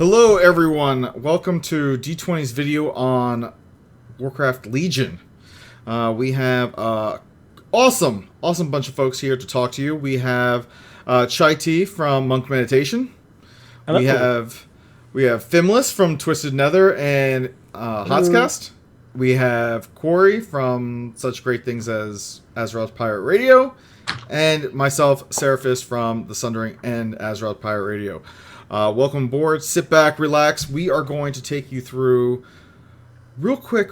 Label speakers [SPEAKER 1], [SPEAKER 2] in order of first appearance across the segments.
[SPEAKER 1] Hello everyone, welcome to D20's video on Warcraft Legion. We have awesome bunch of folks here to talk to you. We have Chaiti from Monk Meditation.
[SPEAKER 2] Hello.
[SPEAKER 1] We have Fimlys from Twisted Nether and Hotscast. We have Quori from such great things as Azeroth Pirate Radio, and myself, Ceraphus, from The Sundering and Azeroth Pirate Radio. Welcome aboard. Sit back, relax. We are going to take you through, real quick,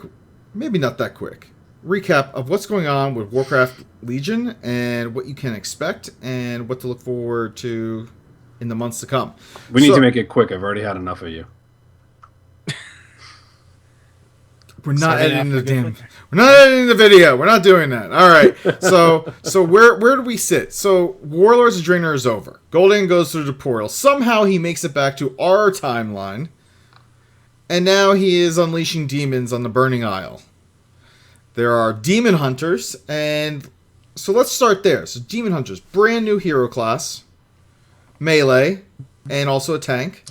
[SPEAKER 1] maybe not that quick, recap of what's going on with Warcraft Legion and what you can expect and what to look forward to in the months to come.
[SPEAKER 3] We need to make it quick. I've already had enough of you.
[SPEAKER 1] We're not editing the video. We're not doing that. All right. So where do we sit? So Warlords of Draenor is over. Gul'dan goes through the portal. Somehow he makes it back to our timeline, and now he is unleashing demons on the Burning Isle. There are demon hunters, and so let's start there. So demon hunters, brand new hero class, melee, and also a tank.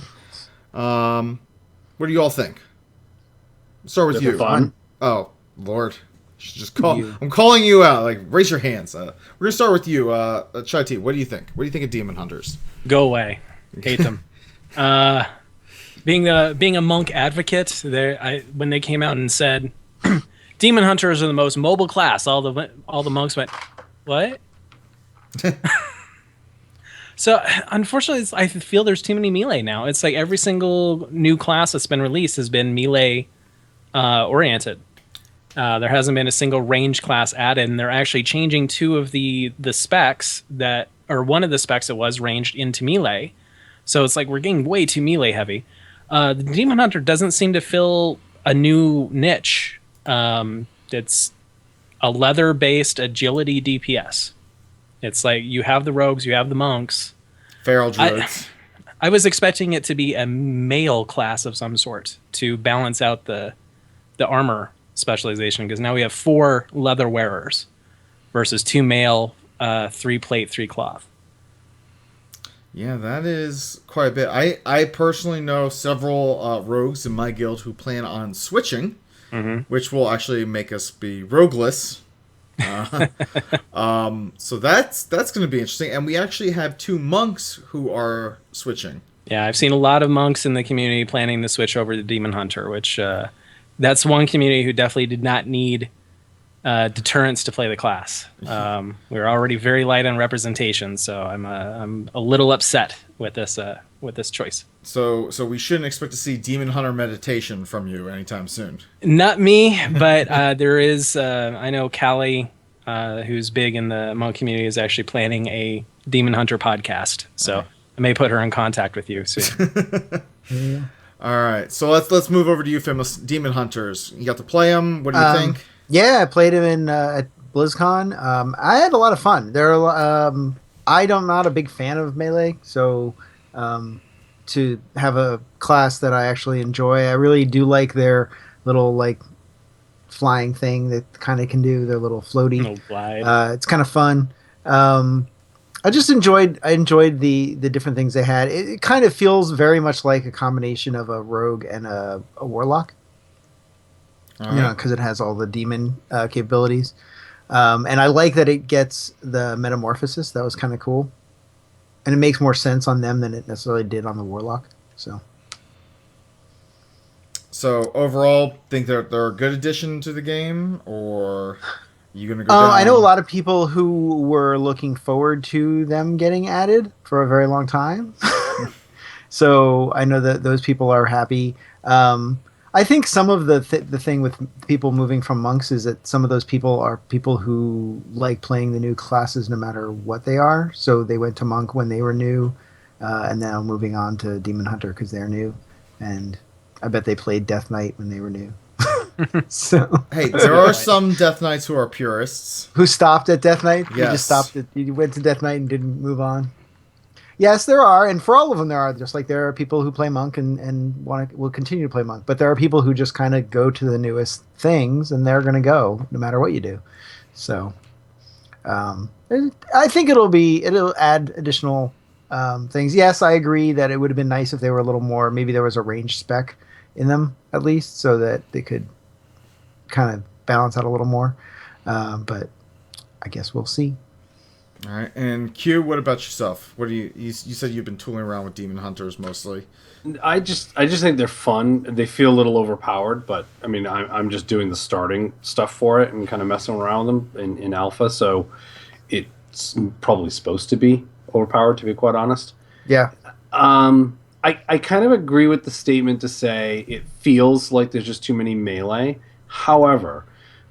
[SPEAKER 1] What do you all think? Start with you.
[SPEAKER 3] Fun.
[SPEAKER 1] Oh, Lord. Just call. I'm calling you out. Like, raise your hands. We're going to start with you. Chaiti, what do you think? What do you think of Demon Hunters?
[SPEAKER 2] Go away. Hate them. Being a monk advocate, when they came out and said, Demon Hunters are the most mobile class, all the monks went, what? So, unfortunately, I feel there's too many melee now. It's like every single new class that's been released has been melee oriented. There hasn't been a single range class added, and they're actually changing two of the specs one of the specs that was ranged into melee. So it's like we're getting way too melee heavy. The Demon Hunter doesn't seem to fill a new niche. It's a leather-based agility DPS. It's like you have the rogues, you have the monks.
[SPEAKER 1] Feral druids.
[SPEAKER 2] I was expecting it to be a male class of some sort to balance out the armor specialization, because now we have 4 leather wearers versus 2 male, 3 plate, 3 cloth.
[SPEAKER 1] Yeah, that is quite a bit. I personally know several rogues in my guild who plan on switching, which will actually make us be rogueless. So that's going to be interesting. And we actually have 2 monks who are switching.
[SPEAKER 2] Yeah, I've seen a lot of monks in the community planning to switch over to Demon Hunter, which that's one community who definitely did not need deterrence to play the class. We're already very light on representation, so I'm a little upset with this choice.
[SPEAKER 1] So we shouldn't expect to see Demon Hunter meditation from you anytime soon.
[SPEAKER 2] Not me, but there is. I know Callie, who's big in the monk community, is actually planning a Demon Hunter podcast. So I may put her in contact with you soon.
[SPEAKER 1] Yeah. All right, so let's move over to you, famous Demon Hunters. You got to play them. What do you think?
[SPEAKER 4] Yeah, I played him at BlizzCon. I had a lot of fun. I'm not a big fan of melee, so to have a class that I actually enjoy, I really do like their little flying thing that kind of can do their little floaty.
[SPEAKER 2] Little glide.
[SPEAKER 4] It's kind of fun. I just enjoyed the different things they had. It kind of feels very much like a combination of a rogue and a warlock. Because it has all the demon capabilities. And I like that it gets the metamorphosis. That was kind of cool. And it makes more sense on them than it necessarily did on the warlock.
[SPEAKER 1] So overall, think they're a good addition to the game, or you gonna go down?
[SPEAKER 4] I know a lot of people who were looking forward to them getting added for a very long time. So I know that those people are happy. I think some of the thing with people moving from monks is that some of those people are people who like playing the new classes no matter what they are. So they went to monk when they were new, and now moving on to Demon Hunter because they're new. And I bet they played Death Knight when they were new. So
[SPEAKER 1] hey, there are some Death Knights who are purists.
[SPEAKER 4] Who stopped at Death Knight?
[SPEAKER 1] Yes.
[SPEAKER 4] You just stopped at, you went to Death Knight and didn't move on. Yes, there are, and for all of them there are. Just like there are people who play monk and will continue to play monk, but there are people who just kind of go to the newest things, and they're going to go no matter what you do. So, I think it'll add additional things. Yes, I agree that it would have been nice if they were a little more. Maybe there was a range spec in them at least, so that they could kind of balance out a little more. But I guess we'll see.
[SPEAKER 1] All right, and Q, what about yourself? What do you said you've been tooling around with demon hunters mostly.
[SPEAKER 3] I just think they're fun. They feel a little overpowered, but I mean, I'm just doing the starting stuff for it and kind of messing around with them in alpha. So it's probably supposed to be overpowered, to be quite honest.
[SPEAKER 4] Yeah.
[SPEAKER 3] I kind of agree with the statement to say it feels like there's just too many melee. However,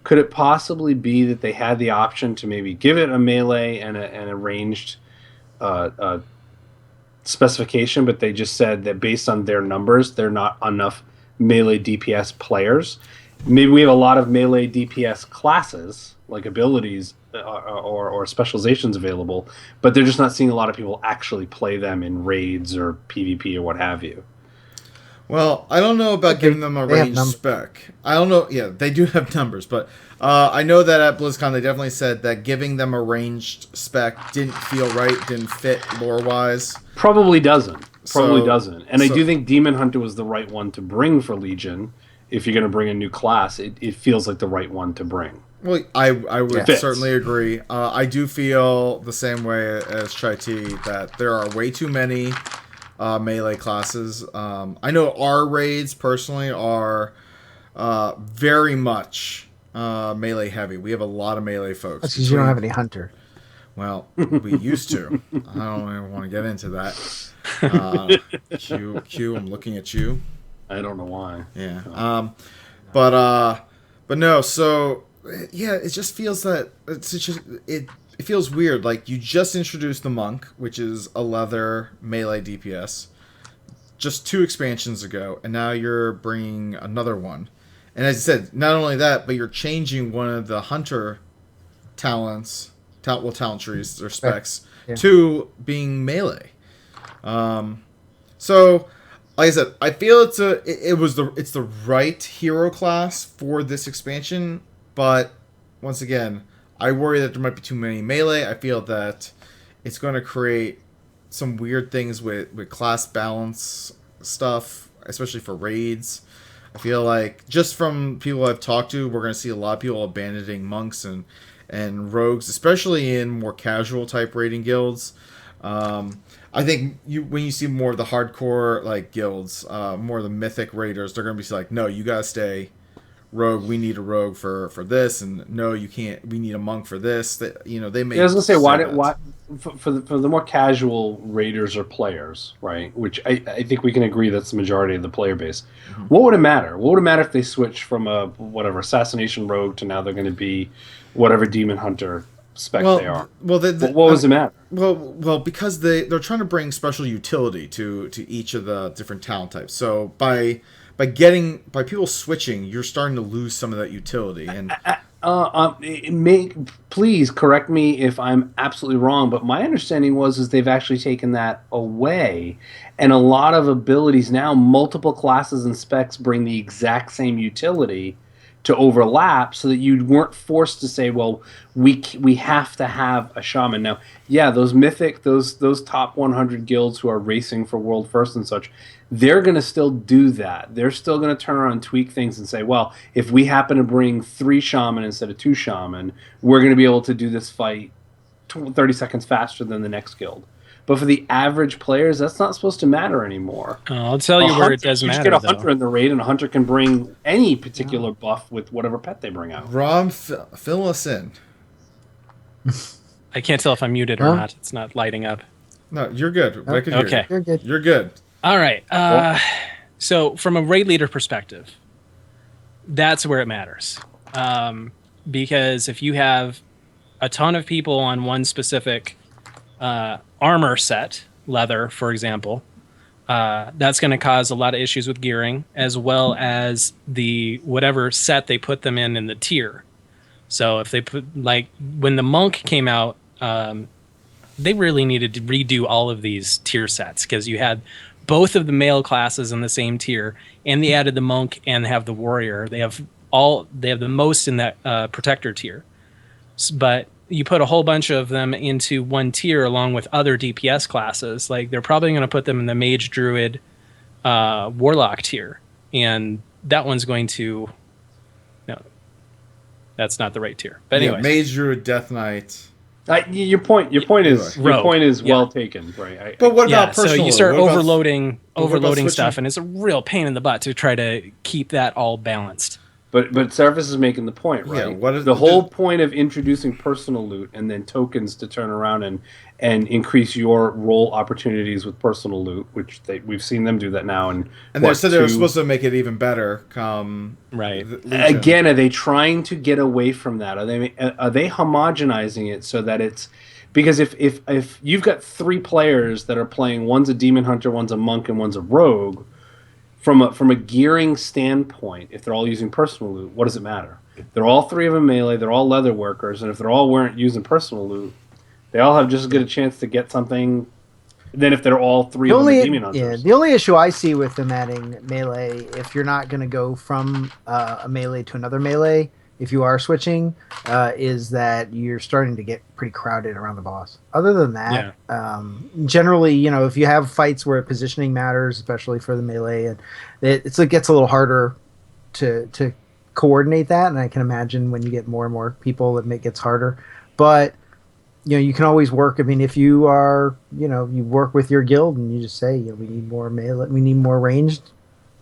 [SPEAKER 3] could it possibly be that they had the option to maybe give it a melee and a ranged specification, but they just said that based on their numbers, they're not enough melee DPS players. Maybe we have a lot of melee DPS classes, like abilities or specializations available, but they're just not seeing a lot of people actually play them in raids or PvP or what have you.
[SPEAKER 1] Well, I don't know about giving them a range spec. I don't know. Yeah, they do have numbers, but I know that at BlizzCon they definitely said that giving them a ranged spec didn't feel right, didn't fit lore-wise.
[SPEAKER 3] Probably doesn't. And I do think Demon Hunter was the right one to bring for Legion. If you're going to bring a new class, it feels like the right one to bring.
[SPEAKER 1] Well, I would certainly agree. I do feel the same way as Chaiti that there are way too many melee classes. I know our raids personally are very much melee heavy. We have a lot of melee folks.
[SPEAKER 4] That's because you don't have any hunter.
[SPEAKER 1] Well, we used to. I don't even want to get into that. Q, I'm looking at you.
[SPEAKER 3] I don't know why.
[SPEAKER 1] Yeah. But no. So yeah, it just feels that it feels weird. Like you just introduced the monk, which is a leather melee DPS, just 2 expansions ago, and now you're bringing another one. And as I said, not only that, but you're changing one of the hunter talents, talent trees or specs, to being melee. So, like I said, I feel it's the right hero class for this expansion, but once again, I worry that there might be too many melee. I feel that it's going to create some weird things with class balance stuff, especially for raids. I feel like just from people I've talked to, we're going to see a lot of people abandoning monks and rogues, especially in more casual type raiding guilds. I think when you see more of the hardcore like guilds, more of the mythic raiders, they're going to be like, no, you got to stay rogue. We need a rogue for this, and no, you can't. We need a monk for this. They may.
[SPEAKER 3] I was gonna say why for the more casual raiders or players, right? Which I think we can agree that's the majority of the player base. Mm-hmm. What would it matter? What would it matter if they switch from a assassination rogue to now they're going to be whatever demon hunter spec they are? Well, what does it matter?
[SPEAKER 1] Well, because they're trying to bring special utility to each of the different talent types. So by people switching, you're starting to lose some of that utility. And
[SPEAKER 3] please correct me if I'm absolutely wrong, but my understanding is they've actually taken that away, and a lot of abilities now, multiple classes and specs bring the exact same utility to overlap, so that you weren't forced to say, well, we have to have a shaman. Now, yeah, those mythic, those top 100 guilds who are racing for world first and such, they're going to still do that. They're still going to turn around and tweak things and say, well, if we happen to bring 3 shaman instead of 2 shaman, we're going to be able to do this fight 30 seconds faster than the next guild. But for the average players, that's not supposed to matter anymore.
[SPEAKER 2] I'll tell you where it does matter.
[SPEAKER 3] You just get a hunter in the raid, and a hunter can bring any particular buff with whatever pet they bring out.
[SPEAKER 1] Rom, fill us in.
[SPEAKER 2] I can't tell if I'm muted or not. It's not lighting up.
[SPEAKER 1] No, you're good.
[SPEAKER 2] Okay.
[SPEAKER 4] You're good.
[SPEAKER 1] You're good.
[SPEAKER 2] All right. So from a raid leader perspective, that's where it matters. Because if you have a ton of people on one specific armor set, leather, for example, that's going to cause a lot of issues with gearing, as well as the whatever set they put them in the tier. So if they put, like, when the monk came out, they really needed to redo all of these tier sets, because you had both of the male classes in the same tier, and they added the monk and they have the warrior. They have the most in that protector tier. But you put a whole bunch of them into one tier along with other DPS classes. Like they're probably going to put them in the Mage, Druid, Warlock tier, and that one's going to no, that's not the right tier. But anyway,
[SPEAKER 1] Mage, Druid, Death Knight.
[SPEAKER 3] Your point is well taken, right?
[SPEAKER 1] But what about personal?
[SPEAKER 2] So you start
[SPEAKER 1] loot?
[SPEAKER 2] overloading
[SPEAKER 1] switching?
[SPEAKER 2] stuff, and it's a real pain in the butt to try to keep that all balanced.
[SPEAKER 3] But Ceraphus is making the point, right?
[SPEAKER 1] Yeah, what is
[SPEAKER 3] the whole point of introducing personal loot and then tokens to turn around and increase your role opportunities with personal loot, which we've seen them do that now. And
[SPEAKER 1] they said they were supposed to make it even better.
[SPEAKER 2] Right.
[SPEAKER 3] Again, are they trying to get away from that? Are they homogenizing it so that it's because if you've got 3 players that are playing, one's a demon hunter, one's a monk, and one's a rogue. From a gearing standpoint, if they're all using personal loot, what does it matter? They're all 3 of them melee, they're all leather workers, and if they're all weren't using personal loot, they all have just as good a chance to get something than if they're all 3 of them demon hunters.
[SPEAKER 4] Yeah, the only issue I see with them adding melee, if you're not going to go from a melee to another melee, if you are switching, is that you're starting to get pretty crowded around the boss. Other than that, generally, if you have fights where positioning matters, especially for the melee, and it gets a little harder to coordinate that. And I can imagine when you get more and more people, it gets harder. But you can always work. I mean, if you are, you work with your guild and you just say, we need more melee, we need more ranged.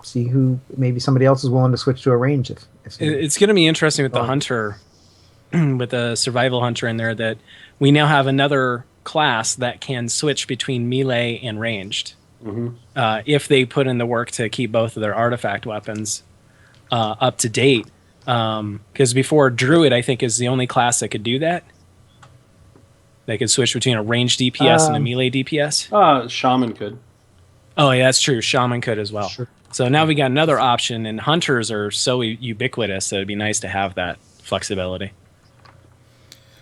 [SPEAKER 4] See who maybe somebody else is willing to switch to a range. If
[SPEAKER 2] it's going to be interesting with the hunter, with the survival hunter in there, that we now have another class that can switch between melee and ranged. If they put in the work to keep both of their artifact weapons up to date, because before Druid, I think, is the only class that could do that. They could switch between a ranged DPS and a melee DPS.
[SPEAKER 3] Shaman could.
[SPEAKER 2] Oh yeah, that's true. Shaman could as well. Sure. So now we got another option, and hunters are so ubiquitous that it'd be nice to have that flexibility.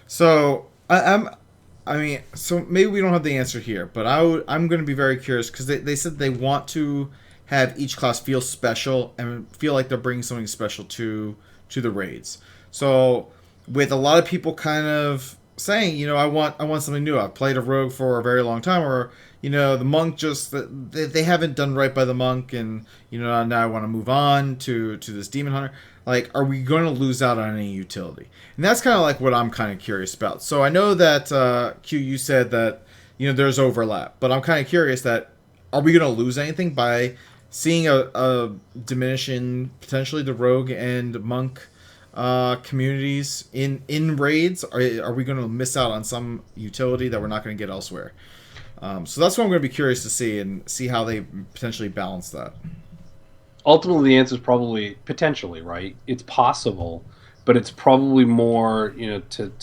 [SPEAKER 1] So so maybe we don't have the answer here, but I'm going to be very curious because they said they want to have each class feel special and feel like they're bringing something special to the raids. So with a lot of people kind of saying, I want something new. I've played a rogue for a very long time, or the monk they haven't done right by the monk, and now I want to move on to this demon hunter. Like, are we going to lose out on any utility? And that's kind of like what I'm kind of curious about. So I know that Q, you said that there's overlap, but I'm kind of curious that are we going to lose anything by seeing a diminishing potentially the rogue and monk communities in raids? Are we going to miss out on some utility that we're not going to get elsewhere? So that's what I'm going to be curious to see how they potentially balance that.
[SPEAKER 3] Ultimately, the answer is probably potentially, right? It's possible, but it's probably more, I think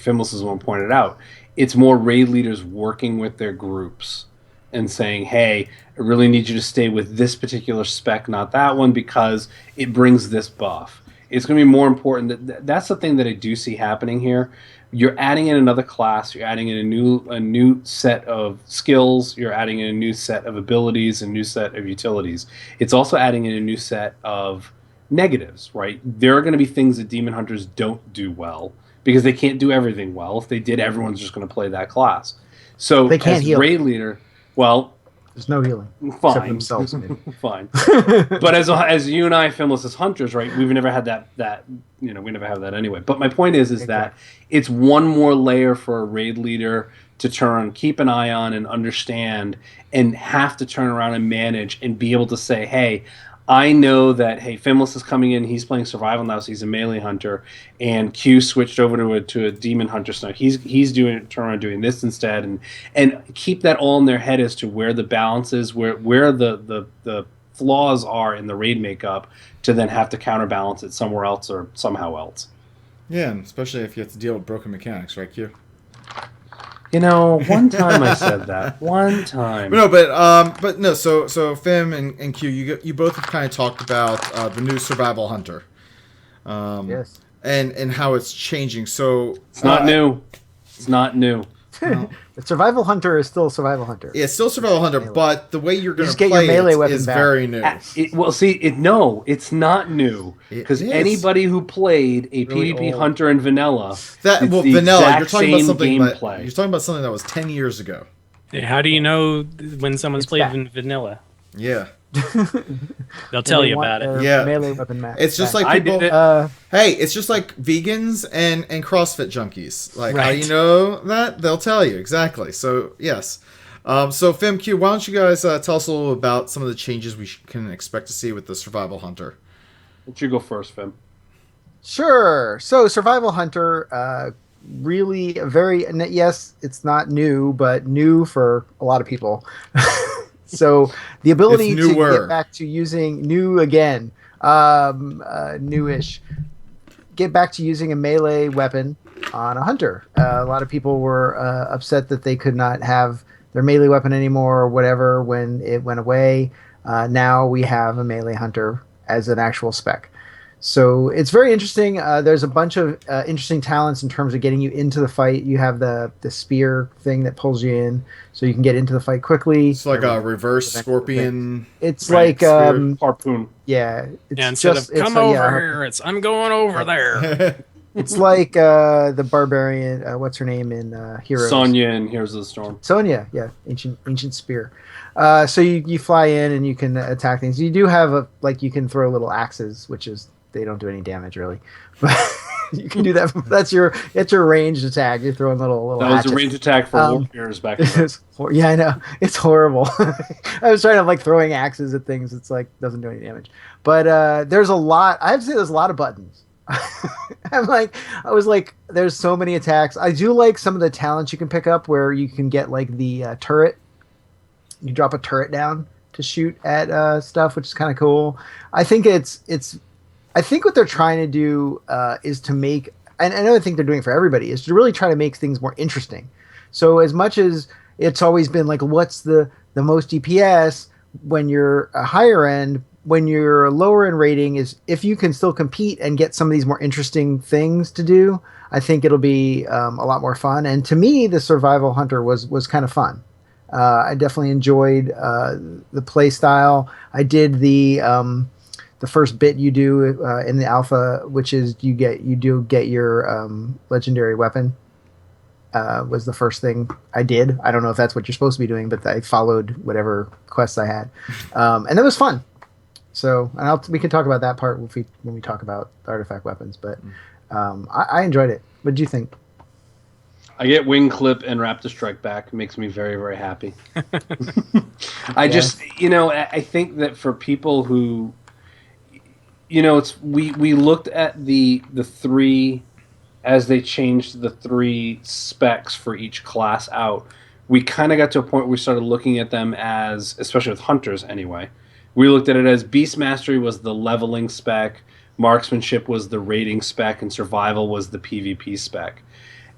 [SPEAKER 3] Fimlys is the one pointed out, it's more raid leaders working with their groups and saying, hey, I really need you to stay with this particular spec, not that one, because it brings this buff. It's going to be more important. That's the thing that I do see happening here. You're adding in another class. You're adding in a new set of skills. You're adding in a new set of abilities, a new set of utilities. It's also adding in a new set of negatives, right? There are going to be things that demon hunters don't do well because they can't do everything well. If they did, everyone's just going to play that class. So
[SPEAKER 4] they can't
[SPEAKER 3] as
[SPEAKER 4] heal.
[SPEAKER 3] Raid leader, well,
[SPEAKER 4] there's no healing.
[SPEAKER 3] Fine.
[SPEAKER 4] Themselves,
[SPEAKER 3] Fine. But as you and I, Fimlys, as hunters, right, we've never had that we never have that anyway. But my point is that it's one more layer for a raid leader to turn, keep an eye on, and understand, and have to turn around and manage and be able to say, hey, I know that, hey, Fimlys is coming in, he's playing survival now, so he's a melee hunter, and Q switched over to a demon hunter, so he's doing this instead, and keep that all in their head as to where the balance is, where the flaws are in the raid makeup, to then have to counterbalance it somewhere else or somehow else.
[SPEAKER 1] Yeah, and especially if you have to deal with broken mechanics, right, Q?
[SPEAKER 3] One time I said that. One time.
[SPEAKER 1] No, but no. So Fim and Q, you both have kind of talked about the new survival hunter.
[SPEAKER 4] Yes.
[SPEAKER 1] And how it's changing. So
[SPEAKER 3] it's not new. It's not new.
[SPEAKER 1] Well,
[SPEAKER 4] The survival hunter is still a survival hunter.
[SPEAKER 1] yeah, it's still Survival Hunter, but the way you're going to
[SPEAKER 4] just get your
[SPEAKER 1] play
[SPEAKER 4] melee
[SPEAKER 1] it
[SPEAKER 4] weapon
[SPEAKER 1] is
[SPEAKER 4] back.
[SPEAKER 1] very new.
[SPEAKER 3] No, it's not new.
[SPEAKER 1] It
[SPEAKER 3] Because
[SPEAKER 1] is.
[SPEAKER 3] anybody who played a
[SPEAKER 1] Really
[SPEAKER 3] PvP
[SPEAKER 1] old.
[SPEAKER 3] hunter in vanilla,
[SPEAKER 1] That
[SPEAKER 3] it's
[SPEAKER 1] well,
[SPEAKER 3] the
[SPEAKER 1] vanilla.
[SPEAKER 3] exact
[SPEAKER 1] You're talking about
[SPEAKER 3] same
[SPEAKER 1] something.
[SPEAKER 3] gameplay.
[SPEAKER 1] You're talking about something that was 10 years ago.
[SPEAKER 2] Yeah, how do you know when someone's
[SPEAKER 4] It's
[SPEAKER 2] played
[SPEAKER 4] back.
[SPEAKER 2] in vanilla?
[SPEAKER 1] Yeah,
[SPEAKER 2] They'll tell
[SPEAKER 4] They
[SPEAKER 2] you
[SPEAKER 4] want
[SPEAKER 2] about it.
[SPEAKER 4] their
[SPEAKER 1] Yeah.
[SPEAKER 4] melee weapon back.
[SPEAKER 1] it's just
[SPEAKER 4] back.
[SPEAKER 1] like
[SPEAKER 3] I
[SPEAKER 1] people.
[SPEAKER 3] did it.
[SPEAKER 1] Hey, it's just like vegans and CrossFit junkies. Like, how do
[SPEAKER 2] Right.
[SPEAKER 1] you know that? They'll tell you exactly. So yes. So FimQ, why don't you guys tell us a little about some of the changes we can expect to see with the Survival Hunter?
[SPEAKER 3] Why don't you go first, Fim?
[SPEAKER 4] Sure. So Survival Hunter, really very, yes, it's not new, but new for a lot of people. So the ability
[SPEAKER 1] It's
[SPEAKER 4] to
[SPEAKER 1] newer.
[SPEAKER 4] get back to using new again, newish, get back to using a melee weapon on a hunter. A lot of people were upset that they could not have their melee weapon anymore or whatever when it went away. Now we have a melee hunter as an actual spec. So it's very interesting. There's a bunch of interesting talents in terms of getting you into the fight. You have the spear thing that pulls you in, so you can get into the fight quickly.
[SPEAKER 1] It's like a reverse scorpion.
[SPEAKER 4] It's
[SPEAKER 2] Right,
[SPEAKER 4] like
[SPEAKER 1] spear.
[SPEAKER 3] Harpoon.
[SPEAKER 4] yeah, it's
[SPEAKER 2] Yeah, instead
[SPEAKER 4] just
[SPEAKER 2] of come
[SPEAKER 4] it's,
[SPEAKER 2] over
[SPEAKER 4] yeah,
[SPEAKER 2] here, it's I'm going over there.
[SPEAKER 4] it's like the barbarian. What's her name in Heroes?
[SPEAKER 3] Sonya and Heroes of the Storm.
[SPEAKER 4] Sonya, yeah, ancient spear. So you fly in and you can attack things. You do have you can throw little axes, which is they don't do any damage really, but you can do that. That's your ranged attack. You're throwing little.
[SPEAKER 3] That was a
[SPEAKER 4] hatchets.
[SPEAKER 3] range attack for warriors back then.
[SPEAKER 4] Yeah, I know. It's horrible. I was trying to throwing axes at things. It's doesn't do any damage. But there's a lot. I have to say there's a lot of buttons. There's so many attacks. I do like some of the talents you can pick up where you can get the turret. You drop a turret down to shoot at stuff, which is kind of cool. I think I think what they're trying to do is to make, and I don't think they're doing it for everybody, is to really try to make things more interesting. So as much as it's always been what's the most DPS when you're a higher end, when you're lower in rating, is if you can still compete and get some of these more interesting things to do, I think it'll be a lot more fun. And to me, the Survival Hunter was kind of fun. I definitely enjoyed the play style. I did the first bit you do in the alpha, which is you do get your legendary weapon. Was the first thing I did. I don't know if that's what you're supposed to be doing, but I followed whatever quests I had, and it was fun. So, and we can talk about that part when we talk about artifact weapons. But I enjoyed it. What did you think?
[SPEAKER 3] I get Wing Clip and Raptor Strike back. It makes me very, very happy. I think that for people who, we looked at the three as they changed the three specs for each class out. We kind of got to a point where we started looking at them as, especially with hunters anyway, we looked at it as Beast Mastery was the leveling spec, Marksmanship was the rating spec, and Survival was the PvP spec.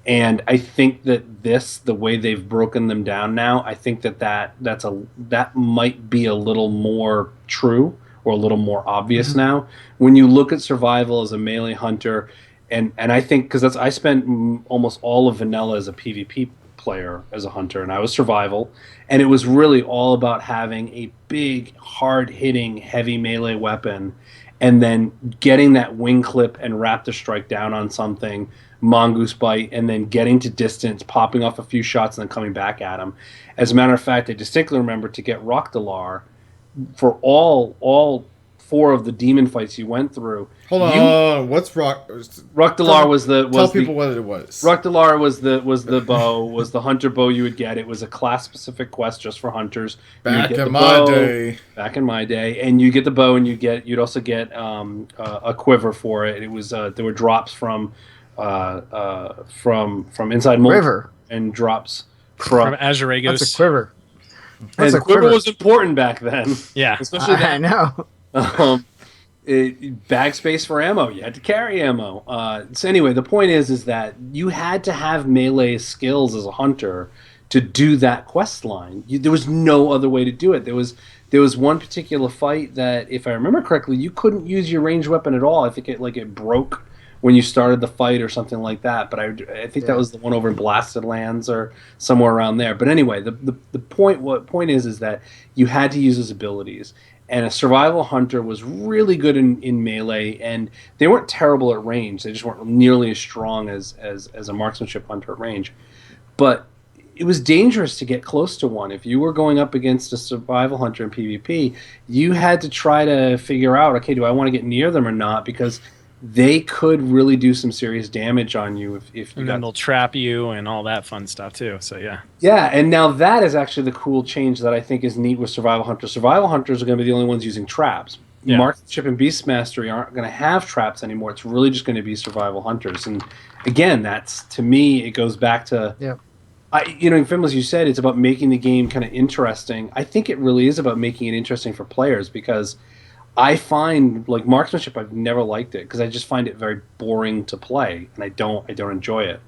[SPEAKER 3] And I think that the way they've broken them down now, I think that might be a little more true or a little more obvious now. When you look at Survival as a melee hunter, and I think because I spent almost all of vanilla as a PvP player as a hunter, and I was Survival, and it was really all about having a big, hard-hitting, heavy melee weapon, and then getting that Wing Clip and Raptor Strike down on something, Mongoose Bite, and then getting to distance, popping off a few shots, and then coming back at him. As a matter of fact, I distinctly remember to get Rockdalar for all four of the demon fights you went through.
[SPEAKER 1] Hold on, what's
[SPEAKER 3] Rockdalar was the
[SPEAKER 1] tell people what it was.
[SPEAKER 3] Rockdalar was the bow, was the hunter bow you would get. It was a class specific quest just for hunters.
[SPEAKER 1] Back in my day,
[SPEAKER 3] and you get the bow, and you'd also get a quiver for it. It was there were drops from inside Molten
[SPEAKER 4] River
[SPEAKER 3] and drops from
[SPEAKER 2] Azuragos.
[SPEAKER 4] That's a quiver.
[SPEAKER 3] And the quiver was important back then.
[SPEAKER 2] Yeah,
[SPEAKER 3] especially
[SPEAKER 4] I know.
[SPEAKER 3] Bag space for ammo. You had to carry ammo. So anyway, the point is that you had to have melee skills as a hunter to do that quest line. There was no other way to do it. There was one particular fight that, if I remember correctly, you couldn't use your ranged weapon at all. I think it broke when you started the fight or something like that. But I think that was the one over in Blasted Lands or somewhere around there. But anyway, the point is that you had to use his abilities. And a survival hunter was really good in melee, and they weren't terrible at range. They just weren't nearly as strong as a marksmanship hunter at range. But it was dangerous to get close to one. If you were going up against a survival hunter in PvP, you had to try to figure out, okay, do I want to get near them or not? Because they could really do some serious damage on you if you
[SPEAKER 2] and then they'll trap you and all that fun stuff too. So
[SPEAKER 3] yeah, and now that is actually the cool change that I think is neat with survival hunters. Survival hunters are going to be the only ones using traps. Yeah. Marksmanship and beast mastery aren't going to have traps anymore. It's really just going to be survival hunters. And again, that's, to me, it goes back to in Fimlys, you said it's about making the game kind of interesting. I think it really is about making it interesting for players, because I find, like, marksmanship, I've never liked it because I just find it very boring to play, and I don't enjoy it.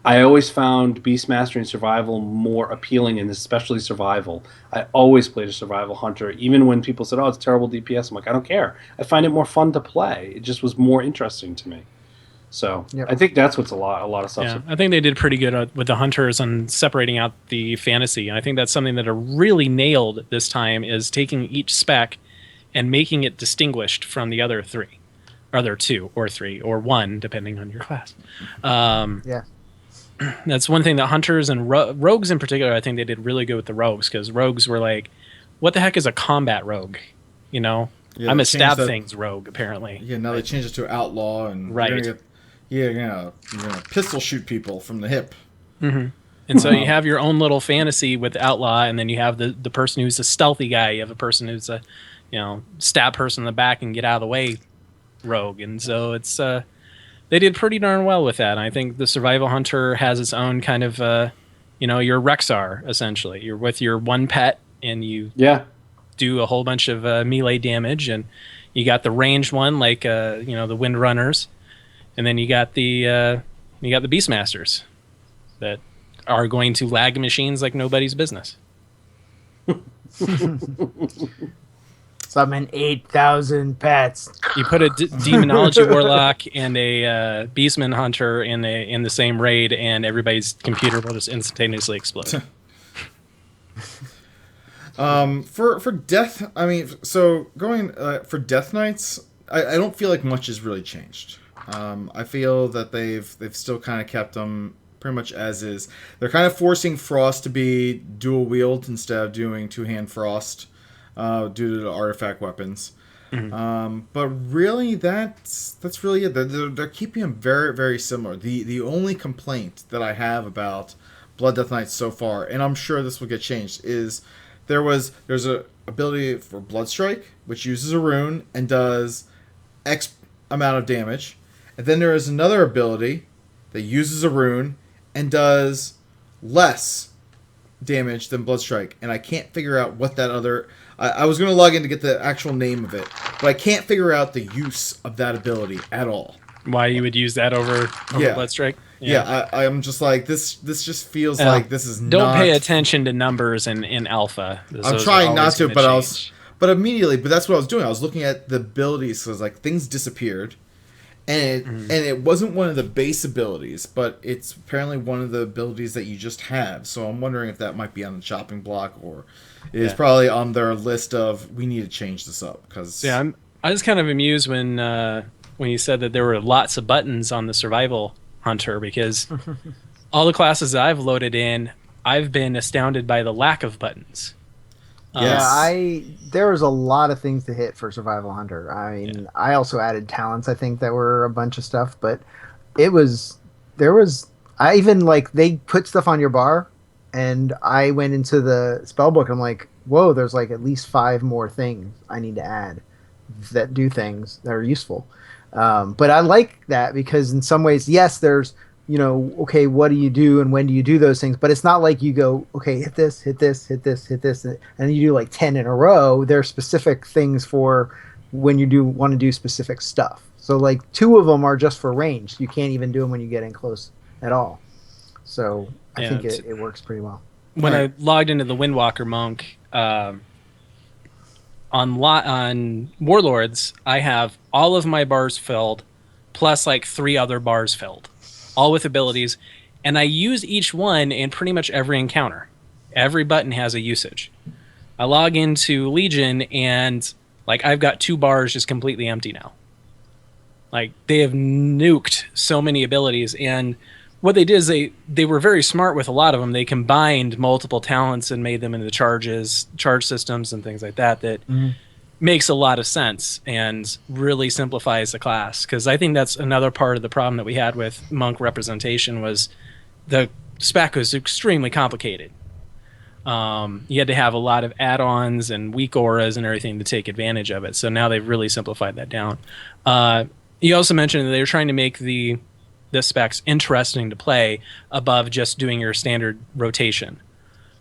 [SPEAKER 3] I always found beast mastery and survival more appealing, and especially survival. I always played a survival hunter, even when people said, "Oh, it's terrible DPS." I'm like, I don't care. I find it more fun to play. It just was more interesting to me. So I think that's what's a lot of stuff.
[SPEAKER 2] Yeah, I think they did pretty good with the hunters on separating out the fantasy. And I think that's something that are really nailed this time, is taking each spec and making it distinguished from the other three, or other two, or three, or one, depending on your class. That's one thing that hunters and rogues in particular, I think they did really good with the rogues, because rogues were like, what the heck is a combat rogue? You know, I'm a stab things rogue, apparently.
[SPEAKER 1] Yeah, now they changed it to outlaw, and
[SPEAKER 2] right.
[SPEAKER 1] You're gonna pistol shoot people from the hip.
[SPEAKER 2] Mm-hmm. And so you have your own little fantasy with outlaw, and then you have the person who's a stealthy guy. You have a person who's a, stab person in the back and get out of the way rogue. And so it's they did pretty darn well with that. And I think the survival hunter has its own kind of your Rexar, essentially. You're with your one pet, and you do a whole bunch of melee damage, and you got the ranged one like the Windrunners, and then you got the Beastmasters that are going to lag machines like nobody's business.
[SPEAKER 4] Summon 8,000 pets.
[SPEAKER 2] You put a demonology warlock and a beastman hunter in the same raid, and everybody's computer will just instantaneously explode.
[SPEAKER 1] For death, for Death Knights, I don't feel like much has really changed. I feel that they've still kind of kept them pretty much as is. They're kind of forcing Frost to be dual wield instead of doing two-hand Frost due to the artifact weapons. Mm-hmm. But really, that's really it. They're keeping them very, very similar. The only complaint that I have about Blood Death Knights so far, and I'm sure this will get changed, is there's a ability for Blood Strike, which uses a rune and does X amount of damage. And then there is another ability that uses a rune and does less damage than Blood Strike. And I can't figure out what that other... I was going to log in to get the actual name of it, but I can't figure out the use of that ability at all.
[SPEAKER 2] Why you would use that over Blood Strike?
[SPEAKER 1] Yeah, I'm just like, this just feels like this is
[SPEAKER 2] don't pay attention to numbers in alpha.
[SPEAKER 1] I'm trying not to, but immediately, that's what I was doing. I was looking at the abilities, so I was like, things disappeared. And it wasn't one of the base abilities, but it's apparently one of the abilities that you just have. So I'm wondering if that might be on the chopping block, or it is probably on their list of, we need to change this up.
[SPEAKER 2] I was kind of amused when you said that there were lots of buttons on the survival hunter, because all the classes that I've loaded in, I've been astounded by the lack of buttons.
[SPEAKER 4] There was a lot of things to hit for Survival Hunter. I mean, I also added talents, I think, that were a bunch of stuff, but they put stuff on your bar, and I went into the spell book, and I'm like, whoa, there's like at least 5 more things I need to add that do things that are useful. But I like that, because in some ways, yes, there's, okay, what do you do and when do you do those things? But it's not like you go, okay, hit this, hit this, hit this, hit this, and you do like 10 in a row. There are specific things for when you want to do specific stuff. So like 2 of them are just for range. You can't even do them when you get in close at all. So I think it works pretty well.
[SPEAKER 2] When I logged into the Windwalker Monk, on Warlords, I have all of my bars filled plus like 3 other bars filled, all with abilities. And I use each one in pretty much every encounter. Every button has a usage. I log into Legion and like I've got 2 bars just completely empty now. Like they have nuked so many abilities, and what they did is they were very smart with a lot of them. They combined multiple talents and made them into charge systems and things like that makes a lot of sense and really simplifies the class. Because I think that's another part of the problem that we had with monk representation was the spec was extremely complicated. You had to have a lot of add-ons and weak auras and everything to take advantage of it. So now they've really simplified that down. You also mentioned that they were trying to make the specs interesting to play above just doing your standard rotation.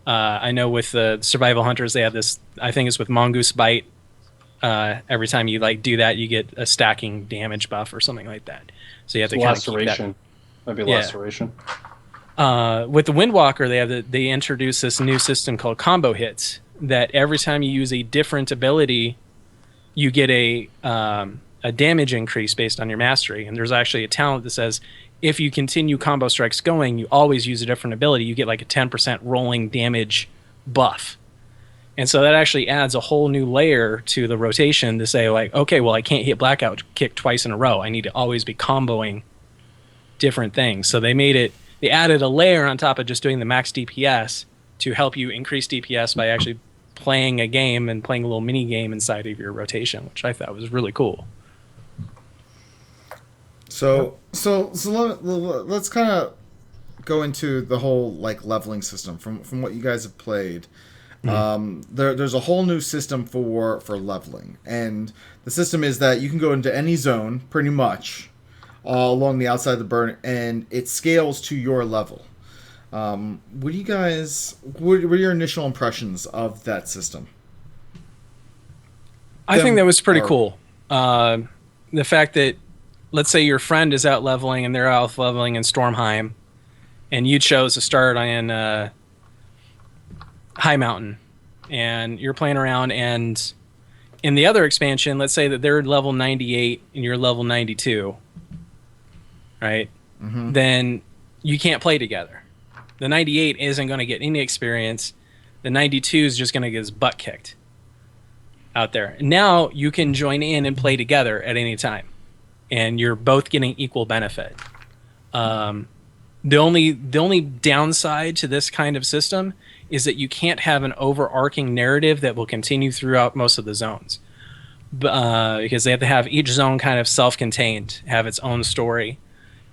[SPEAKER 2] I know with the survival hunters, they have this, I think it's with Mongoose Bite. Every time you like do that, you get a stacking damage buff or something like that. So you have to kind of keep that.
[SPEAKER 3] Might be laceration.
[SPEAKER 2] With the Windwalker, they introduced this new system called combo hits. That every time you use a different ability, you get a damage increase based on your mastery. And there's actually a talent that says if you continue combo strikes going, you always use a different ability. You get like a 10% rolling damage buff. And so that actually adds a whole new layer to the rotation to say like, okay, well, I can't hit Blackout Kick twice in a row. I need to always be comboing different things. So they added a layer on top of just doing the max DPS to help you increase DPS by actually playing a game and playing a little mini game inside of your rotation, which I thought was really cool.
[SPEAKER 1] So let's kind of go into the whole like leveling system from what you guys have played. There's a whole new system for leveling, and the system is that you can go into any zone pretty much along the outside of the burn, and it scales to your level. What are your initial impressions of that system?
[SPEAKER 2] I think that was pretty cool. The fact that, let's say your friend is out leveling and they're out leveling in Stormheim, and you chose to start in High Mountain, and you're playing around, and in the other expansion, let's say that they're level 98 and you're level 92, right? Mm-hmm. Then you can't play together. The 98 isn't going to get any experience. The 92 is just going to get his butt kicked out there. Now you can join in and play together at any time, and you're both getting equal benefit. The only downside to this kind of system is that you can't have an overarching narrative that will continue throughout most of the zones, because they have to have each zone kind of self-contained, have its own story.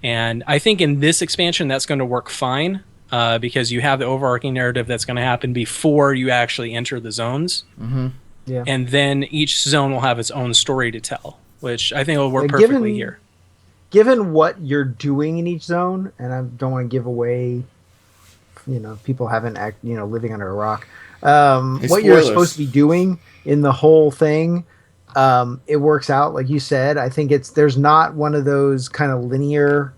[SPEAKER 2] And I think in this expansion that's going to work fine, because you have the overarching narrative that's going to happen before you actually enter the zones. Mm-hmm. Yeah. And then each zone will have its own story to tell, which I think will work perfectly here.
[SPEAKER 4] Given what you're doing in each zone, and I don't want to give away, people haven't living under a rock. What you're supposed to be doing in the whole thing, it works out like you said. I think there's not one of those kind of linear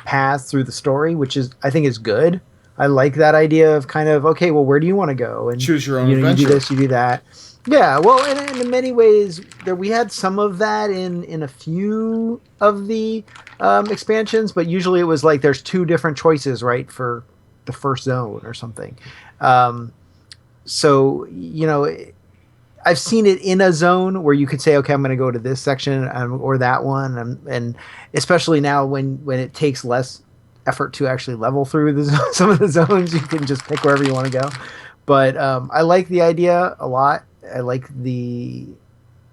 [SPEAKER 4] paths through the story, which I think is good. I like that idea of kind of, okay, well, where do you want to go? And
[SPEAKER 1] choose your own adventure.
[SPEAKER 4] You do this, you do that. Yeah, well, and in many ways, we had some of that in a few of the expansions, but usually it was like there's 2 different choices, right, for the first zone or something. So, I've seen it in a zone where you could say, okay, I'm going to go to this section or that one, and especially now when it takes less effort to actually level through some of the zones, you can just pick wherever you want to go. But I like the idea a lot. I like the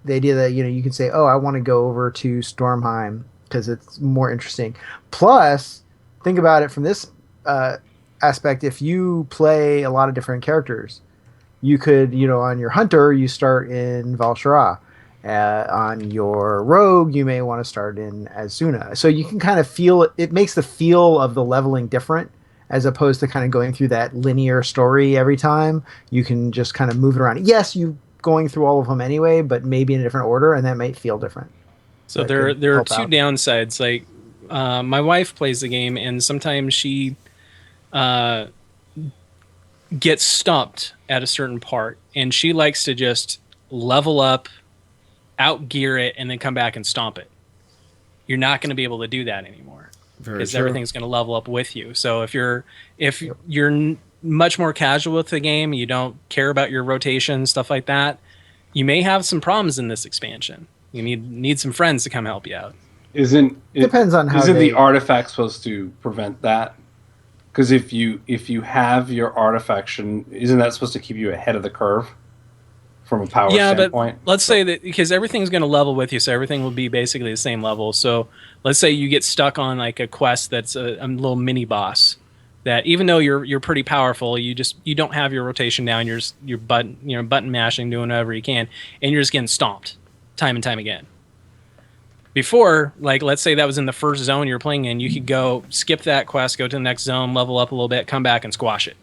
[SPEAKER 4] idea that you can say, oh, I want to go over to Stormheim because it's more interesting. Plus, think about it from this aspect. If you play a lot of different characters, you could, on your hunter, you start in Val'Sharah. On your rogue, you may want to start in Azsuna. So you can kind of feel it makes the feel of the leveling different, as opposed to kind of going through that linear story every time. You can just kind of move it around. Yes, you going through all of them anyway, but maybe in a different order, and that might feel different.
[SPEAKER 2] So there are 2 downsides. Like my wife plays the game, and sometimes she gets stumped at a certain part, and she likes to just level up, outgear it, and then come back and stomp it. you're not going to be able to do that anymore because
[SPEAKER 1] true.
[SPEAKER 2] everything's going to level up with you. So if you're much more casual with the game, you don't care about your rotation, stuff like that, you may have some problems in this expansion. You need some friends to come help you out.
[SPEAKER 4] Depends on how
[SPEAKER 3] Isn't the artifact supposed to prevent that? Because if you have your artifaction, isn't that supposed to keep you ahead of the curve from a power standpoint?
[SPEAKER 2] But let's say that because everything's going to level with you, so everything will be basically the same level. So let's say you get stuck on like a quest that's a little mini boss that even though you're pretty powerful, you don't have your rotation down. You're button mashing, doing whatever you can, and you're just getting stomped time and time again. Before, like, let's say that was in the first zone you're playing in, you could go skip that quest, go to the next zone, level up a little bit, come back and squash it.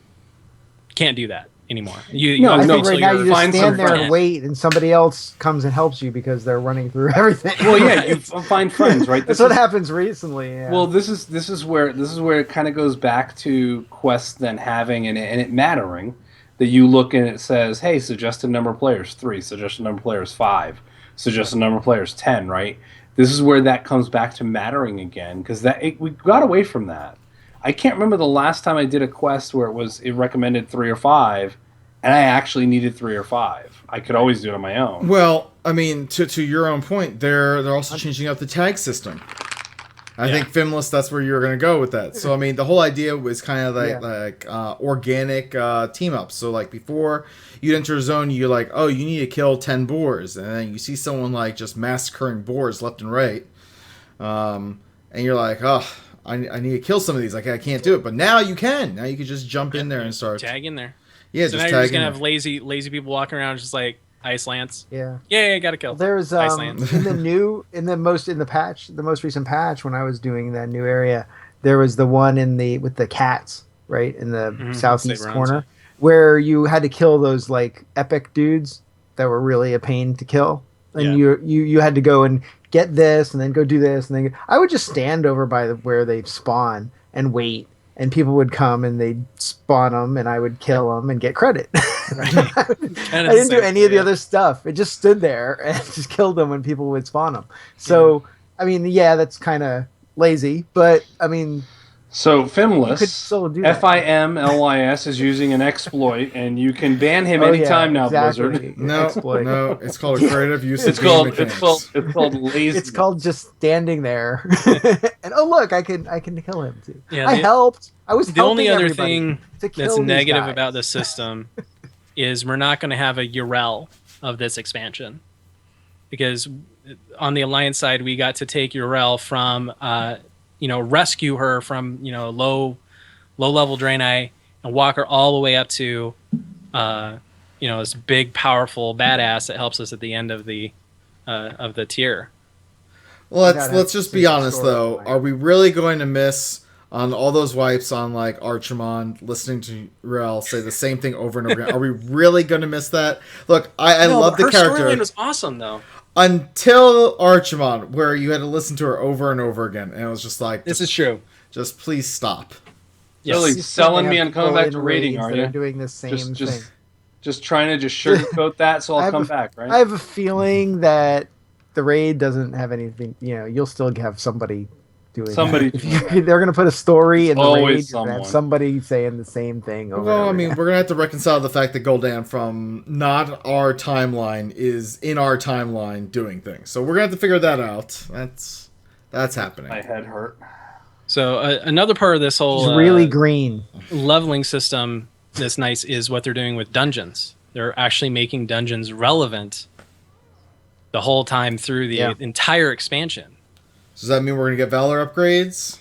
[SPEAKER 2] Can't do that anymore.
[SPEAKER 4] I think right now you just stand there and wait, and somebody else comes and helps you because they're running through everything.
[SPEAKER 3] Well, yeah, you find friends, right?
[SPEAKER 4] That's what happens recently. Yeah.
[SPEAKER 3] Well, this is where it kind of goes back to quests then having and it mattering that you look and it says, hey, suggested number of players 3, suggested number of players 5, suggested number of players 10, right? This is where that comes back to mattering again, because we got away from that. I can't remember the last time I did a quest where it recommended 3 or 5, and I actually needed 3 or 5. I could always do it on my own.
[SPEAKER 1] Well, I mean, to your own point, they're also changing up the tag system. I think Fimlys, that's where you're going to go with that. So, I mean, the whole idea was kind of like organic team-ups. So, like, before you'd enter a zone, you're like, oh, you need to kill 10 boars. And then you see someone, like, just massacring boars left and right. And you're like, oh, I need to kill some of these. Like, I can't do it. But now you can. Now you can just jump in there and start.
[SPEAKER 2] Tag in there.
[SPEAKER 1] Yeah,
[SPEAKER 2] so now you're just going to have lazy people walking around just like, Ice Lance.
[SPEAKER 4] Yeah.
[SPEAKER 2] Yeah, gotta kill.
[SPEAKER 4] There's in the most recent patch when I was doing that new area, there was the one with the cats, right, in the southeast corner, where you had to kill those like epic dudes that were really a pain to kill. And you had to go and get this and then go do this and then I would just stand over by where they spawn and wait. And people would come and they'd spawn them, and I would kill them and get credit. I didn't do any of the other stuff. It just stood there and just killed them when people would spawn them. So, I mean, yeah, that's kind of lazy, but I mean,
[SPEAKER 3] so Fimlys, Fimlys is using an exploit, and you can ban him anytime now, Blizzard.
[SPEAKER 1] No, it's called a creative use.
[SPEAKER 3] It's called lazy.
[SPEAKER 4] It's called just standing there, and look, I can kill him too.
[SPEAKER 2] Yeah,
[SPEAKER 4] I helped. I was
[SPEAKER 2] the only other thing
[SPEAKER 4] that's
[SPEAKER 2] negative about this system is we're not going to have a URL of this expansion, because on the Alliance side we got to take URL from. Rescue her from low level Draenei and walk her all the way up to this big powerful badass that helps us at the end of the tier.
[SPEAKER 1] Let's just be honest though. Are we really going to miss on all those wipes on like Archimon listening to Rel say the same thing over and over again? Are we really going to miss that? Look, I love the character.
[SPEAKER 2] Her storyline was awesome though.
[SPEAKER 1] Until Archimon, where you had to listen to her over and over again, and it was just like,
[SPEAKER 2] this is true.
[SPEAKER 1] Just please stop.
[SPEAKER 3] Yes. Really selling me on coming back to raiding, are you?
[SPEAKER 4] Doing the same thing.
[SPEAKER 3] Just trying to sugarcoat that, so I'll come back, right?
[SPEAKER 4] I have a feeling that the raid doesn't have anything. You'll still have somebody doing
[SPEAKER 3] somebody.
[SPEAKER 4] They're going to put a story in the raid and have somebody saying the same thing over.
[SPEAKER 1] Well, I mean, we're going to have to reconcile the fact that Gul'dan from not our timeline is in our timeline doing things. So we're going to have to figure that out. That's happening.
[SPEAKER 3] My head hurt.
[SPEAKER 2] So another part of this whole
[SPEAKER 4] really green
[SPEAKER 2] leveling system that's nice is what they're doing with dungeons. They're actually making dungeons relevant the whole time through the entire expansion.
[SPEAKER 1] Does that mean we're going to get Valor upgrades?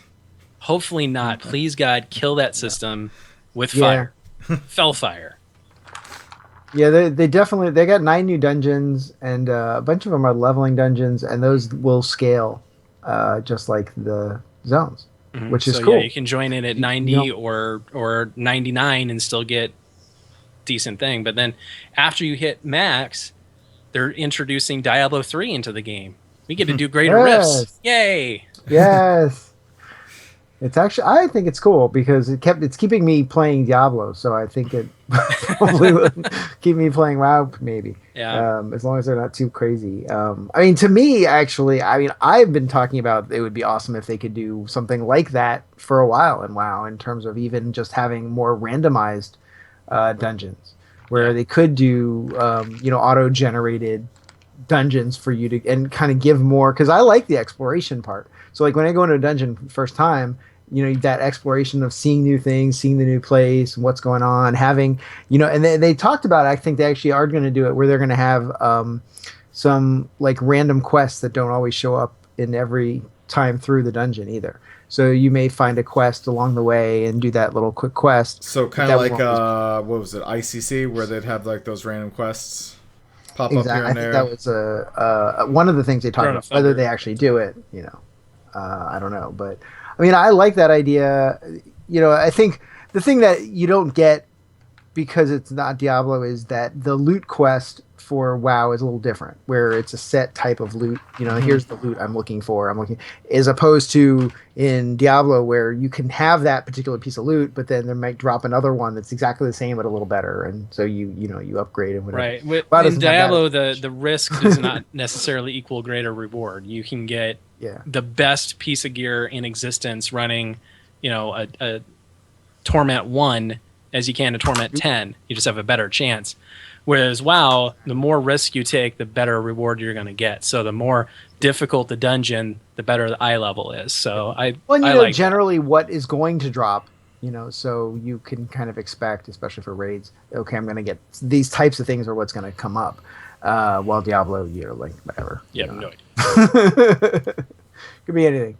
[SPEAKER 2] Hopefully not. Please, God, kill that system with fire. Fellfire.
[SPEAKER 4] Yeah, they definitely got 9 new dungeons, and a bunch of them are leveling dungeons, and those will scale just like the zones, which is cool.
[SPEAKER 2] Yeah, you can join in at 90 or 99 and still get decent thing. But then after you hit max, they're introducing Diablo 3 into the game. We get to do greater rifts. Yay!
[SPEAKER 4] Yes. It's actually, I think it's cool because it's keeping me playing Diablo, so I think it probably will keep me playing WoW maybe.
[SPEAKER 2] Yeah.
[SPEAKER 4] As long as they're not too crazy. I mean, to me, actually, I mean, I've been talking about it would be awesome if they could do something like that for a while in WoW, in terms of even just having more randomized dungeons, where they could do auto-generated dungeons for you to and kind of give more, because I like the exploration part. So like when I go into a dungeon first time, that exploration of seeing new things, seeing the new place, what's going on, having and they talked about, I think they actually are going to do it, where they're going to have some like random quests that don't always show up in every time through the dungeon either. So you may find a quest along the way and do that little quick quest.
[SPEAKER 1] So kind of like what was it, ICC, where they'd have like those random quests pop up here and
[SPEAKER 4] I
[SPEAKER 1] there.
[SPEAKER 4] think that was one of the things they talked about. Whether they actually do it, I don't know. But I mean, I like that idea. I think the thing that you don't get because it's not Diablo is that the loot quest for WoW is a little different, where it's a set type of loot. Here's the loot I'm looking for. As opposed to in Diablo, where you can have that particular piece of loot, but then they might drop another one that's exactly the same but a little better, and so you upgrade and whatever.
[SPEAKER 2] Right. In Diablo, the risk does not necessarily equal greater reward. You can get the best piece of gear in existence running, a Torment 1 as you can a Torment 10. You just have a better chance. Whereas WoW, the more risk you take, the better reward you're going to get. So the more difficult the dungeon, the better the eye level is. So I like
[SPEAKER 4] generally what is going to drop, so you can kind of expect, especially for raids, okay, I'm going to get these types of things are what's going to come up. While Diablo, you're like, whatever.
[SPEAKER 2] Yeah, no idea.
[SPEAKER 4] Could be anything.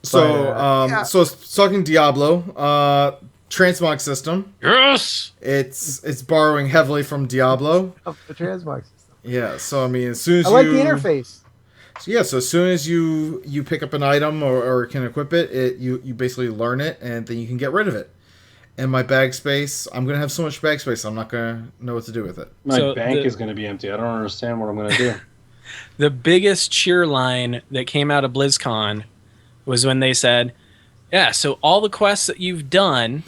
[SPEAKER 1] So, so talking Diablo, transmog system.
[SPEAKER 2] Yes,
[SPEAKER 1] it's borrowing heavily from Diablo.
[SPEAKER 4] The transmog system.
[SPEAKER 1] Yeah, so I mean, as soon as
[SPEAKER 4] I like the interface.
[SPEAKER 1] So as soon as you pick up an item or can equip it, you basically learn it, and then you can get rid of it. And my bag space, I'm gonna have so much bag space, I'm not gonna know what to do with it.
[SPEAKER 3] My bank is gonna be empty. I don't understand what I'm gonna do.
[SPEAKER 2] The biggest cheer line that came out of BlizzCon was when they said, yeah, so all the quests that you've done,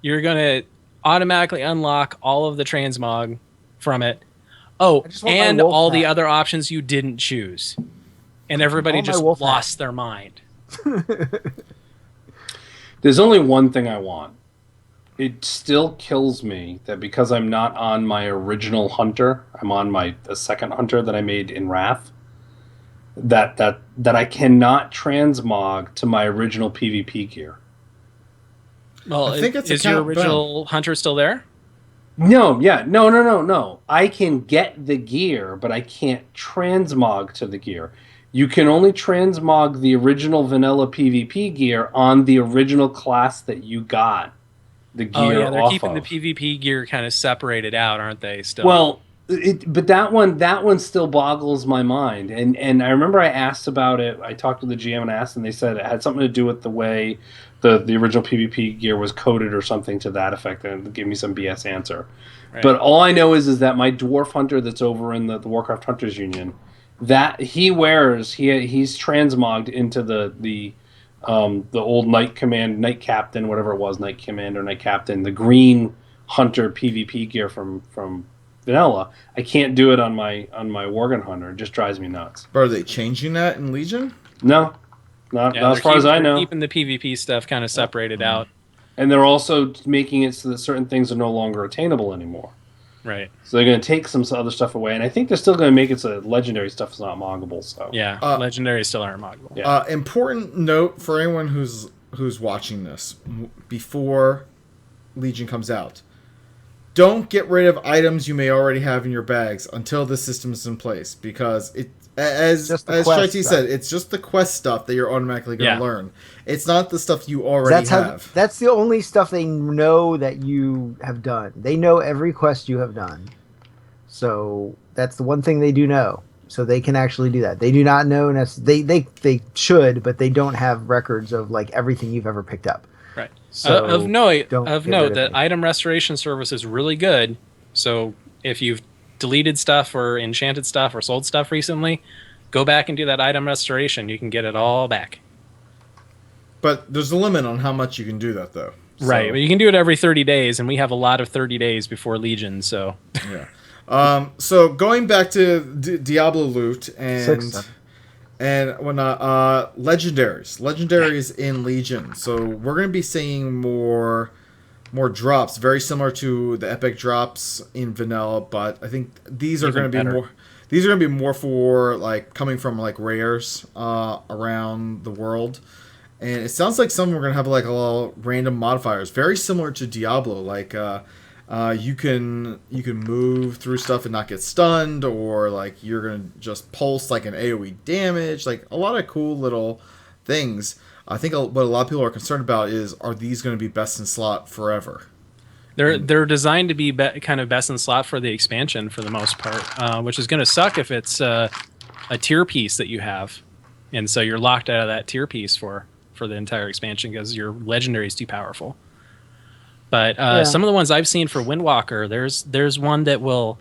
[SPEAKER 2] you're going to automatically unlock all of the transmog from it. Oh, and all the other options you didn't choose. And everybody just lost their mind.
[SPEAKER 3] There's only one thing I want. It still kills me that because I'm not on my original hunter, I'm on a second hunter that I made in Wrath, that I cannot transmog to my original PvP gear.
[SPEAKER 2] Well,
[SPEAKER 1] I think is
[SPEAKER 2] your original hunter still there?
[SPEAKER 3] No. I can get the gear, but I can't transmog to the gear. You can only transmog the original vanilla PvP gear on the original class that you got the gear off of. Oh yeah,
[SPEAKER 2] they're keeping the PvP gear kind of separated out, aren't they? Still.
[SPEAKER 3] Well, but that one still boggles my mind. And I remember I asked about it. I talked to the GM and asked, and they said it had something to do with the way the original PvP gear was coded or something to that effect, and give me some BS answer. Right. But all I know is that my dwarf hunter that's over in the Warcraft Hunters Union, that he's transmogged into the old Knight Captain, whatever it was, Knight Commander, Knight Captain, the green hunter PvP gear from vanilla. I can't do it on my Worgen hunter. It just drives me nuts.
[SPEAKER 1] But are they changing that in Legion?
[SPEAKER 3] No. Not as far as I know.
[SPEAKER 2] They're keeping the PvP stuff kind of separated out.
[SPEAKER 3] And they're also making it so that certain things are no longer attainable anymore.
[SPEAKER 2] Right.
[SPEAKER 3] So they're going to take some other stuff away. And I think they're still going to make it so that legendary stuff is not moggable. So
[SPEAKER 2] yeah, legendary still aren't moggable.
[SPEAKER 3] Yeah.
[SPEAKER 1] Important note for anyone who's watching this before Legion comes out. Don't get rid of items you may already have in your bags until the system is in place, because as Chaiti said, it's just the quest stuff that you're automatically going to learn. It's not the stuff you already have.
[SPEAKER 4] That's the only stuff they know that you have done. They know every quest you have done. So that's the one thing they do know. So they can actually do that. They do not know. They should, but they don't have records of like everything you've ever picked up.
[SPEAKER 2] Right. So of note, that item restoration service is really good. So if you've deleted stuff or enchanted stuff or sold stuff recently, go back and do that item restoration. You can get it all back.
[SPEAKER 1] but there's a limit on how much you can do that, though.
[SPEAKER 2] Right, but you can do it every 30 days, and we have a lot of 30 days before Legion, so...
[SPEAKER 1] Yeah. So going back to Diablo loot and whatnot, legendaries in Legion. So we're going to be seeing more drops, very similar to the epic drops in vanilla, but I think these are going to be more. These are going to be more for like coming from like rares around the world, and it sounds like some are going to have like a little random modifiers, very similar to Diablo. Like you can move through stuff and not get stunned, or like you're going to just pulse like an AOE damage. Like a lot of cool little things. I think what a lot of people are concerned about is, are these going to be best in slot forever?
[SPEAKER 2] They're designed to be kind of best in slot for the expansion for the most part, which is going to suck if it's a tier piece that you have, and so you're locked out of that tier piece for the entire expansion because your legendary is too powerful. But some of the ones I've seen for Windwalker, there's one that will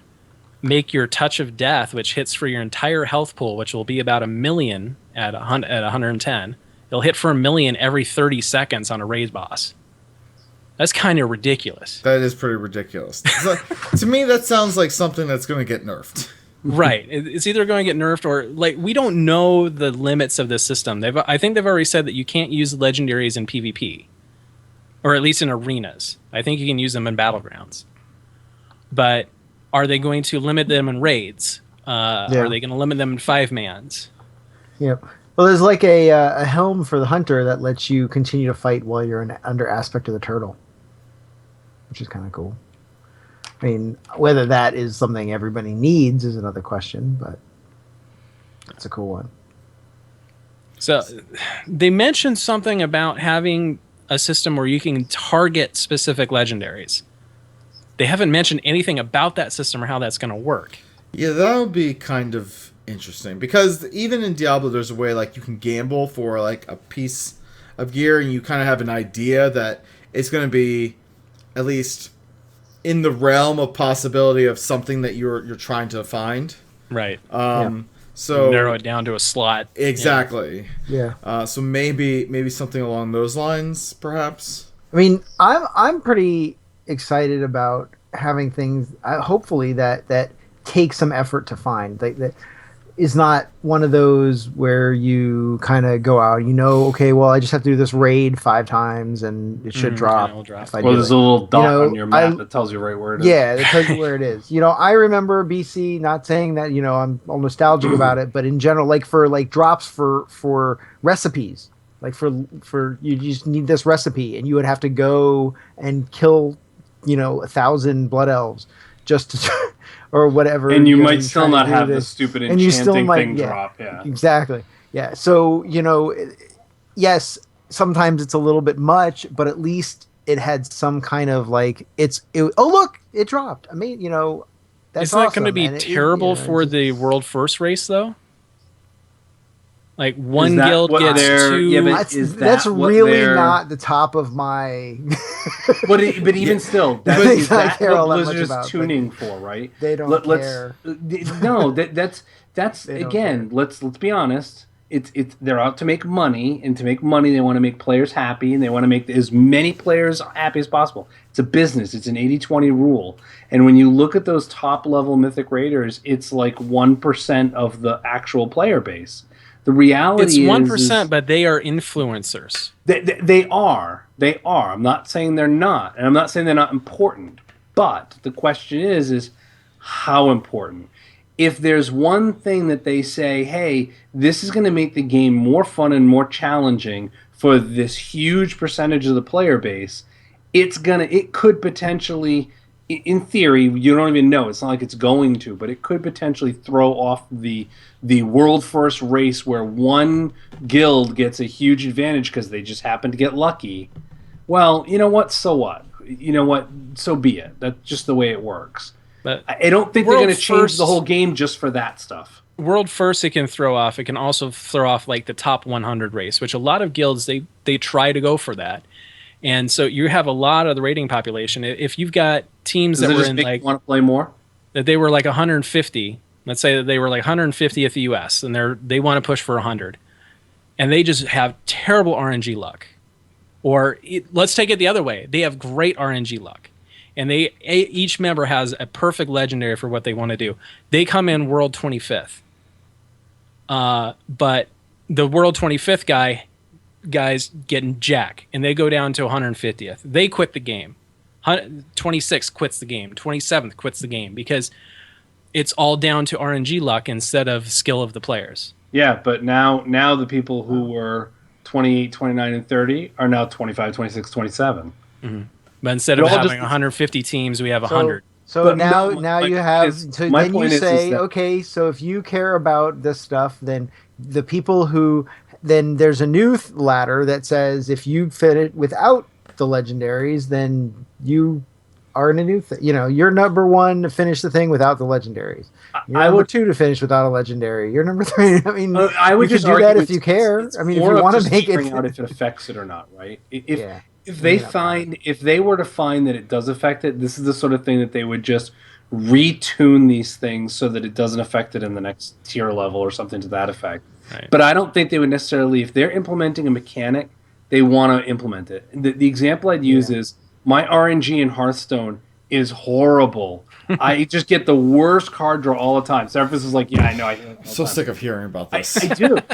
[SPEAKER 2] make your Touch of Death, which hits for your entire health pool, which will be about 1 million at 110. It'll hit for 1 million every 30 seconds on a raid boss. That's kind of ridiculous.
[SPEAKER 1] That is pretty ridiculous. To me, that sounds like something that's going to get nerfed.
[SPEAKER 2] Right. It's either going to get nerfed or, like, we don't know the limits of this system. I think they've already said that you can't use legendaries in PvP, or at least in arenas. I think you can use them in battlegrounds. But are they going to limit them in raids? Are they going to limit them in 5-mans?
[SPEAKER 4] Yep. Well, there's like a helm for the hunter that lets you continue to fight while you're under aspect of the turtle, which is kind of cool. I mean, whether that is something everybody needs is another question, but it's a cool one.
[SPEAKER 2] So they mentioned something about having a system where you can target specific legendaries. They haven't mentioned anything about that system or how that's going to work.
[SPEAKER 1] Yeah, that would be kind of interesting, because even in Diablo there's a way like you can gamble for like a piece of gear, and you kind of have an idea that it's going to be at least in the realm of possibility of something that you're trying to find.
[SPEAKER 2] Right.
[SPEAKER 1] So
[SPEAKER 2] narrow it down to a slot.
[SPEAKER 1] Exactly.
[SPEAKER 4] Yeah.
[SPEAKER 1] So maybe something along those lines, perhaps.
[SPEAKER 4] I mean, I'm pretty excited about having things hopefully that take some effort to find. That is not one of those where you kind of go out, okay, well, I just have to do this raid 5 times and it should drop.
[SPEAKER 3] There's a little dot on your map that tells you right where it is.
[SPEAKER 4] Yeah, it tells you where it is. I remember BC, not saying that, I'm all nostalgic about it, but in general, like for like drops for recipes, like for you just need this recipe and you would have to go and kill, 1,000 blood elves just to or whatever,
[SPEAKER 3] and you might still not have the stupid enchanting thing drop. Yeah,
[SPEAKER 4] exactly. Yeah, so yes, sometimes it's a little bit much, but at least it had some kind of like oh look, it dropped. I mean, that's
[SPEAKER 2] Isn't that going to be terrible for the world first race though? Like one guild gets 2.
[SPEAKER 3] Yeah,
[SPEAKER 4] that's really not the top of my.
[SPEAKER 3] but even still, that's what Blizzard is tuning for, right?
[SPEAKER 4] They don't care.
[SPEAKER 3] No, that's again. Let's be honest. It's they're out to make money, and to make money, they want to make players happy, and they want to make as many players happy as possible. It's a business. It's an 80-20 rule. And when you look at those top level Mythic Raiders, it's like 1% of the actual player base. The reality
[SPEAKER 2] is 1%, but they are influencers.
[SPEAKER 3] They are. They are. I'm not saying they're not, and I'm not saying they're not important. But the question is how important? If there's one thing that they say, hey, this is going to make the game more fun and more challenging for this huge percentage of the player base, it could potentially, in theory, you don't even know. It's not like it's going to, but it could potentially throw off the world first race where one guild gets a huge advantage because they just happen to get lucky. Well, you know what? So what? You know what? So be it. That's just the way it works. But I don't think they're going to change the whole game just for that stuff.
[SPEAKER 2] World first, it can throw off. It can also throw off like the top 100 race, which a lot of guilds they try to go for that. And so you have a lot of the raiding population. If you've got teams that were in like
[SPEAKER 3] want to play more,
[SPEAKER 2] that they were like 150. Let's say that they were like 150 at the US, and they want to push for 100, and they just have terrible RNG luck. Or let's take it the other way. They have great RNG luck. And each member has a perfect legendary for what they want to do. They come in world 25th. But the world 25th guys getting jack, and they go down to 150th. They quit the game. 26th quits the game. 27th quits the game because it's all down to RNG luck instead of skill of the players.
[SPEAKER 3] Yeah, but now the people who were 28, 29, and 30 are now 25, 26, 27.
[SPEAKER 2] Mm-hmm. But instead of having 150 teams, we have 100.
[SPEAKER 4] So now you have. So then you say, okay, so if you care about this stuff, then the people who then there's a new ladder that says if you fit it without the legendaries, then you are in a new thing. You're number one to finish the thing without the legendaries. You're number two to finish without a legendary. You're number three. I mean,
[SPEAKER 3] I would
[SPEAKER 4] you
[SPEAKER 3] just
[SPEAKER 4] could do that if you care. I mean, if you want to make it
[SPEAKER 3] out if it affects it or not, right? If they were to find that it does affect it, this is the sort of thing that they would just retune these things so that it doesn't affect it in the next tier level or something to that effect. Right. But I don't think they would necessarily, if they're implementing a mechanic, they want to implement it. The example I'd use is my RNG in Hearthstone is horrible. I just get the worst card draw all the time. Ceraphus is like, I know. I'm
[SPEAKER 1] so sick of hearing about this.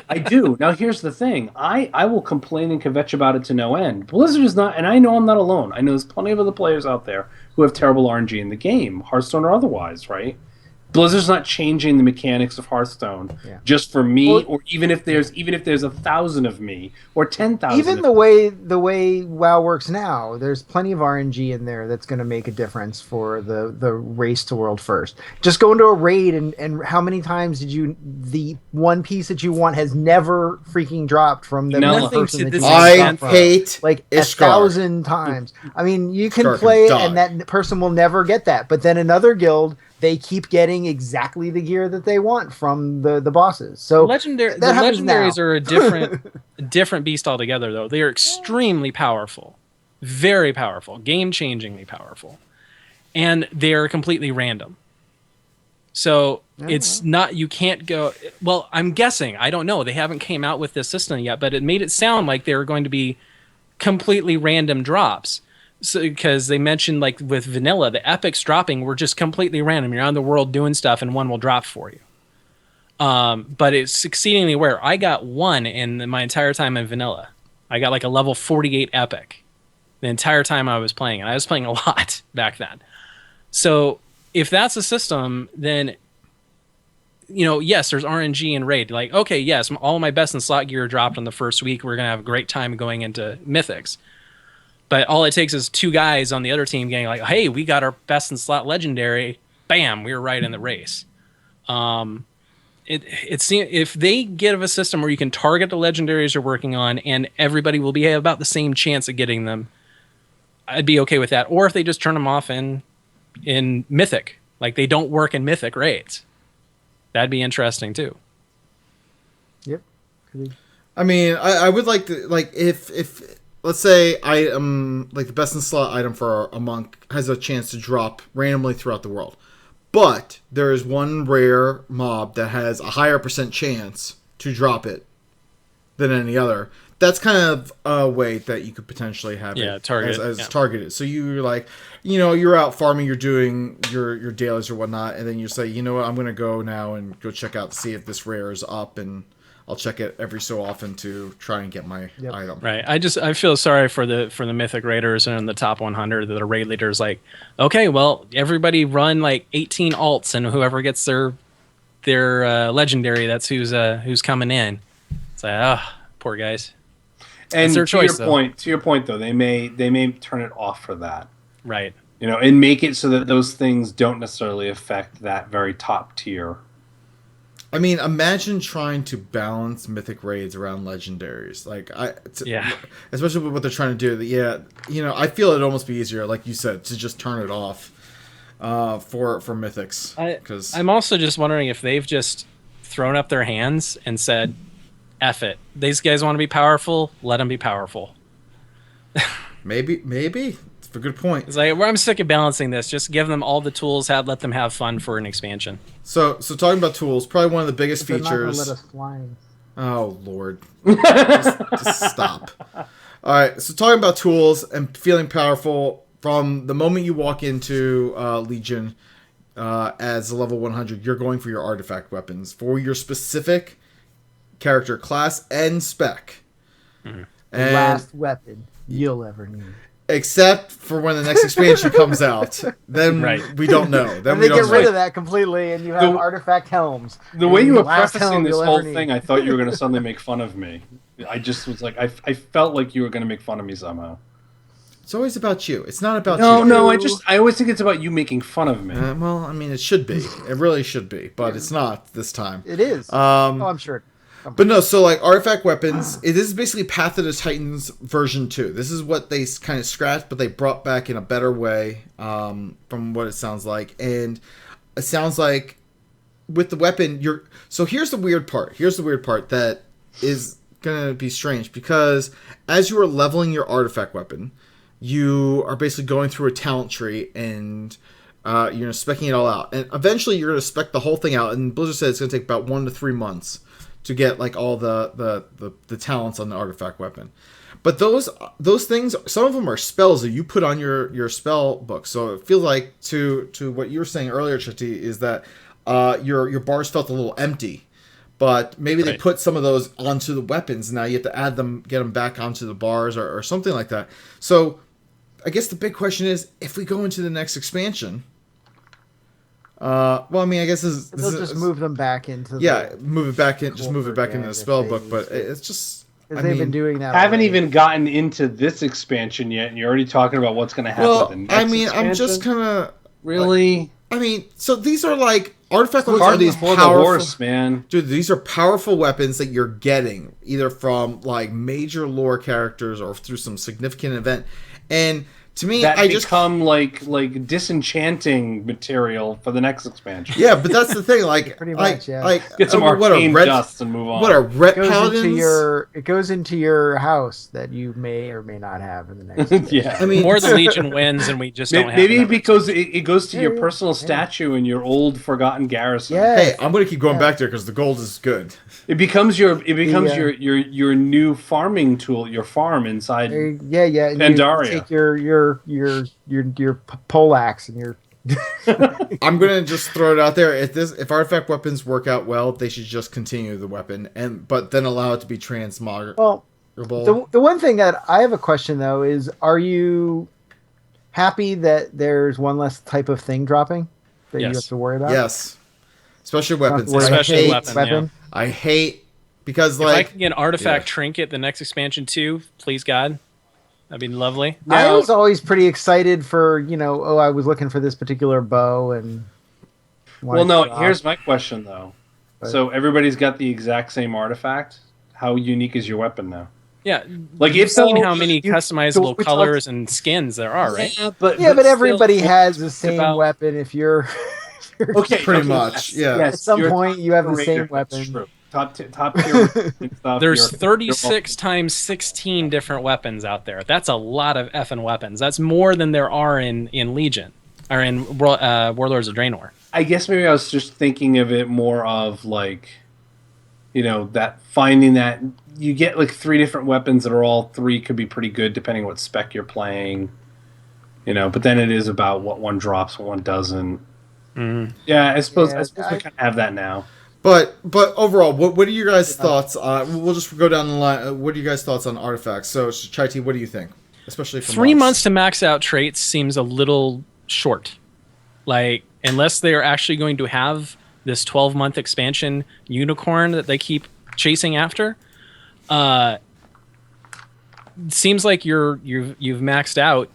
[SPEAKER 3] I do. Now, here's the thing. I will complain and kvetch about it to no end. Blizzard is not, and I know I'm not alone. I know there's plenty of other players out there who have terrible RNG in the game, Hearthstone or otherwise, right? Blizzard's not changing the mechanics of Hearthstone just for me, or even if there's 1,000 of me or 10,000.
[SPEAKER 4] Even the way WoW works now, there's plenty of RNG in there that's going to make a difference for the race to world first. Just go into a raid and how many times did the one piece that you want has never freaking dropped from the person that you
[SPEAKER 1] I hate
[SPEAKER 4] like
[SPEAKER 1] Ishtar.
[SPEAKER 4] 1,000 times. I mean, you can play it and that person will never get that, but then another guild, they keep getting exactly the gear that they want from the bosses. So
[SPEAKER 2] the legendaries are a different beast altogether, though. They are extremely powerful, very powerful, game-changingly powerful, and they are completely random. So it's not, you can't go. Well, I'm guessing, I don't know. They haven't came out with this system yet, but it made it sound like they were going to be completely random drops. So, because they mentioned, like with vanilla, the epics dropping were just completely random. You're on the world doing stuff, and one will drop for you. But it's exceedingly rare. I got one in my entire time in vanilla. I got like a level 48 epic the entire time I was playing, and I was playing a lot back then. So if that's a system, then yes, there's RNG and raid. Like, okay, yes, all my best in slot gear dropped on the first week. We're gonna have a great time going into mythics. But all it takes is two guys on the other team getting like, hey, we got our best in slot legendary. Bam, we were right in the race. It seems if they give a system where you can target the legendaries you're working on and everybody will be about the same chance of getting them, I'd be okay with that. Or if they just turn them off in Mythic, like they don't work in Mythic raids, that'd be interesting too.
[SPEAKER 4] Yep.
[SPEAKER 1] I mean, I would like to, like, if let's say like the best in slot item for a monk has a chance to drop randomly throughout the world, but there is one rare mob that has a higher % chance to drop it than any other. That's kind of a way that you could potentially have it targeted. So you're like, you're out farming, you're doing your dailies or whatnot, and then you say, you know what, I'm going to go now and go check out to see if this rare is up, and I'll check it every so often to try and get my item.
[SPEAKER 2] Right. I feel sorry for the Mythic Raiders and the top 100. The raid leaders like, okay, well, everybody run like 18 alts, and whoever gets their legendary, that's who's coming in. It's like, poor guys.
[SPEAKER 3] And to your point, though, they may turn it off for that.
[SPEAKER 2] Right.
[SPEAKER 3] And make it so that those things don't necessarily affect that very top tier.
[SPEAKER 1] I mean, imagine trying to balance mythic raids around legendaries. Like, especially with what they're trying to do. I feel it'd almost be easier, like you said, to just turn it off for mythics.
[SPEAKER 2] I'm also just wondering if they've just thrown up their hands and said, "F it. These guys want to be powerful. Let them be powerful."
[SPEAKER 1] Maybe. It's a good point.
[SPEAKER 2] It's like, I'm sick of balancing this. Just give them all the tools. Let them have fun for an expansion.
[SPEAKER 1] So talking about tools, probably one of the biggest features.
[SPEAKER 4] Not let us fly.
[SPEAKER 1] Oh Lord, just stop. All right, so talking about tools and feeling powerful from the moment you walk into Legion as a level 100, you're going for your artifact weapons for your specific character class and spec.
[SPEAKER 4] The
[SPEAKER 1] And
[SPEAKER 4] last weapon you'll ever need.
[SPEAKER 1] except for when the next expansion comes out, then we don't know. Then
[SPEAKER 4] And
[SPEAKER 1] we
[SPEAKER 4] they
[SPEAKER 1] don't
[SPEAKER 4] get rid
[SPEAKER 1] know.
[SPEAKER 4] of that completely, and you have artifact helms.
[SPEAKER 3] The way you were
[SPEAKER 4] Last
[SPEAKER 3] prefacing
[SPEAKER 4] helm
[SPEAKER 3] this
[SPEAKER 4] you'll
[SPEAKER 3] whole
[SPEAKER 4] ever need.
[SPEAKER 3] thing, I thought you were going to suddenly make fun of me. I just was like, I felt like you were going to make fun of me somehow.
[SPEAKER 1] It's always about you. It's not about
[SPEAKER 3] No,
[SPEAKER 1] you.
[SPEAKER 3] no, I always think it's about you making fun of me.
[SPEAKER 1] Well, I mean, it should be. It really should be, but it's not this time.
[SPEAKER 4] It is. I'm sure.
[SPEAKER 1] But no, so like artifact weapons, it is basically Path of the Titans version 2. This is what they kind of scratched, but they brought back in a better way from what it sounds like. And it sounds like with the weapon, so here's the weird part. Here's the weird part that is going to be strange, because as you are leveling your artifact weapon, you are basically going through a talent tree and you're specking it all out. And eventually you're going to spec the whole thing out. And Blizzard said it's going to take about 1 to 3 months to get like all the talents on the artifact weapon. But those things, some of them are spells that you put on your spell book. So it feels like to what you were saying earlier, Chaiti, is that your bars felt a little empty. But maybe they put some of those onto the weapons. And now you have to add them, get them back onto the bars or something like that. So I guess the big question is, if we go into the next expansion, well, I mean, I guess
[SPEAKER 4] They'll just move them back into.
[SPEAKER 1] Move it back in, just move it back into the spell book. But it's just
[SPEAKER 4] they've been doing that.
[SPEAKER 3] I haven't
[SPEAKER 4] already.
[SPEAKER 3] even gotten into this expansion yet, and you're already talking about what's going to happen with the next expansion?
[SPEAKER 1] I'm just kind of
[SPEAKER 3] really.
[SPEAKER 1] So these are like artifact weapons.
[SPEAKER 3] Cart
[SPEAKER 1] Are these
[SPEAKER 3] before
[SPEAKER 1] powerful?
[SPEAKER 3] the horse, man.
[SPEAKER 1] Dude, these are powerful weapons that you're getting either from like major lore characters or through some significant event. And to me,
[SPEAKER 3] that
[SPEAKER 1] I just
[SPEAKER 3] become like disenchanting material for the next expansion.
[SPEAKER 1] Yeah, but that's the thing. Like,
[SPEAKER 4] Pretty much, yeah.
[SPEAKER 3] Like, get some arcane dust and move on.
[SPEAKER 1] What are ret
[SPEAKER 4] It
[SPEAKER 1] paladins?
[SPEAKER 4] goes into your house that you may or may not have in the next.
[SPEAKER 3] Yeah,
[SPEAKER 1] I mean,
[SPEAKER 2] More the Legion wins, and we just don't have
[SPEAKER 3] maybe
[SPEAKER 2] enough.
[SPEAKER 3] because it goes to your personal statue in your old forgotten garrison.
[SPEAKER 4] Yeah.
[SPEAKER 1] Hey, I'm gonna keep going back there because the gold is good.
[SPEAKER 3] It becomes your new farming tool, your farm inside.
[SPEAKER 4] Yeah. And
[SPEAKER 3] Pandaria.
[SPEAKER 4] you take your poleaxe and your.
[SPEAKER 1] I'm gonna just throw it out there. If artifact weapons work out well, they should just continue the weapon but then allow it to be transmograble.
[SPEAKER 4] Well, the one thing that I have a question though is, are you happy that there's one less type of thing dropping that you have to worry about?
[SPEAKER 1] Yes, especially weapons.
[SPEAKER 2] Especially weapon.
[SPEAKER 1] I hate because
[SPEAKER 2] if I can get an artifact trinket the next expansion too, please God, that'd be lovely.
[SPEAKER 4] I was always pretty excited for I was looking for this particular bow and.
[SPEAKER 3] Well, no. Here's my question though. So everybody's got the exact same artifact. How unique is your weapon now?
[SPEAKER 2] Yeah,
[SPEAKER 3] like
[SPEAKER 2] you've
[SPEAKER 3] if
[SPEAKER 2] seen how many customizable colors and skins there are, right?
[SPEAKER 3] Yeah, but
[SPEAKER 4] everybody has the same weapon. If you're
[SPEAKER 3] okay,
[SPEAKER 1] pretty much. Yeah.
[SPEAKER 4] At some point, you have the same weapon.
[SPEAKER 3] True. Top tier stuff.
[SPEAKER 2] There's 36 times 16 different weapons out there. That's a lot of effing weapons. That's more than there are in Legion or in Warlords of Draenor.
[SPEAKER 3] I guess maybe I was just thinking of it more of like, that finding that you get like 3 different weapons that are all 3 could be pretty good depending what spec you're playing. But then it is about what one drops, what one doesn't.
[SPEAKER 2] Mm.
[SPEAKER 3] Yeah, I suppose we kind of have that now.
[SPEAKER 1] But overall, what are your guys' thoughts? We'll just go down the line. What are you guys' thoughts on artifacts? So, Chaiti, what do you think? Especially for
[SPEAKER 2] 3 months to max out traits seems a little short. Like, unless they are actually going to have this 12-month expansion unicorn that they keep chasing after, seems like you've maxed out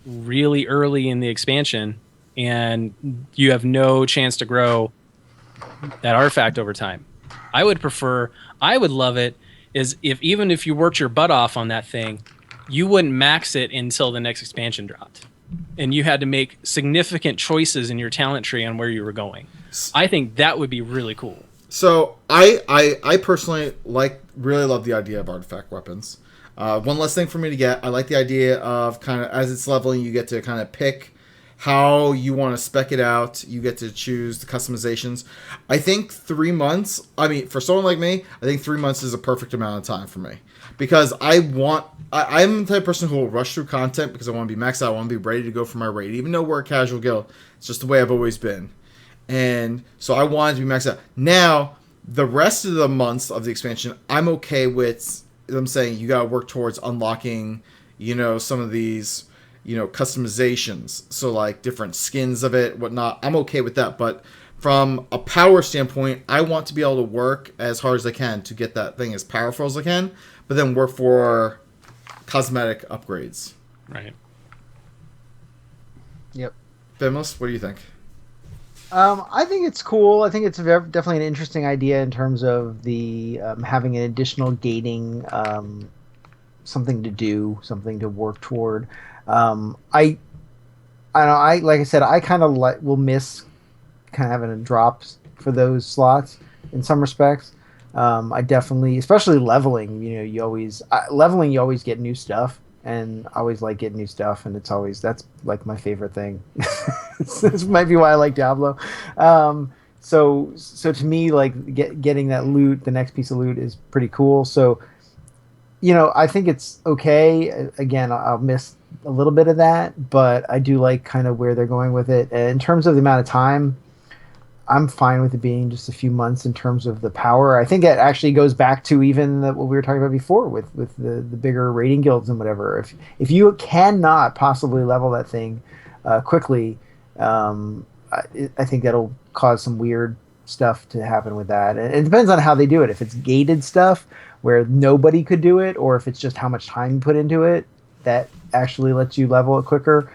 [SPEAKER 2] really early in the expansion, and you have no chance to grow that artifact over time. I would love it is even if you worked your butt off on that thing, you wouldn't max it until the next expansion dropped, and you had to make significant choices in your talent tree on where you were going. I think that would be really cool.
[SPEAKER 1] So I personally really love the idea of artifact weapons. One less thing for me to get. I like the idea of kind of as it's leveling, you get to kind of pick how you want to spec it out. You get to choose the customizations. I think 3 months, I mean, for someone like me, I think 3 months is a perfect amount of time for me. Because I'm the type of person who will rush through content because I want to be maxed out. I want to be ready to go for my raid. Even though we're a casual guild, it's just the way I've always been. And so I wanted to be maxed out. Now, the rest of the months of the expansion, I'm okay with them saying you got to work towards unlocking, some of these, customizations. So like different skins of it, whatnot. I'm okay with that. But from a power standpoint, I want to be able to work as hard as I can to get that thing as powerful as I can, but then work for cosmetic upgrades.
[SPEAKER 2] Right.
[SPEAKER 4] Yep.
[SPEAKER 1] Fimlys, what do you think?
[SPEAKER 4] I think it's cool. I think it's definitely an interesting idea in terms of the having an additional gating, something to do, something to work toward. I like I said, I kind of will miss kind of having a drops for those slots in some respects. I definitely, especially leveling. You always leveling. You always get new stuff. And I always like getting new stuff, and that's like my favorite thing. This might be why I like Diablo. So to me, like getting that loot, the next piece of loot, is pretty cool. So, I think it's okay. Again, I'll miss a little bit of that, but I do like kind of where they're going with it. And in terms of the amount of time, I'm fine with it being just a few months in terms of the power. I think it actually goes back to even what we were talking about before with the bigger raiding guilds and whatever. If you cannot possibly level that thing quickly, I think that'll cause some weird stuff to happen with that. And it depends on how they do it. If it's gated stuff where nobody could do it, or if it's just how much time you put into it that actually lets you level it quicker,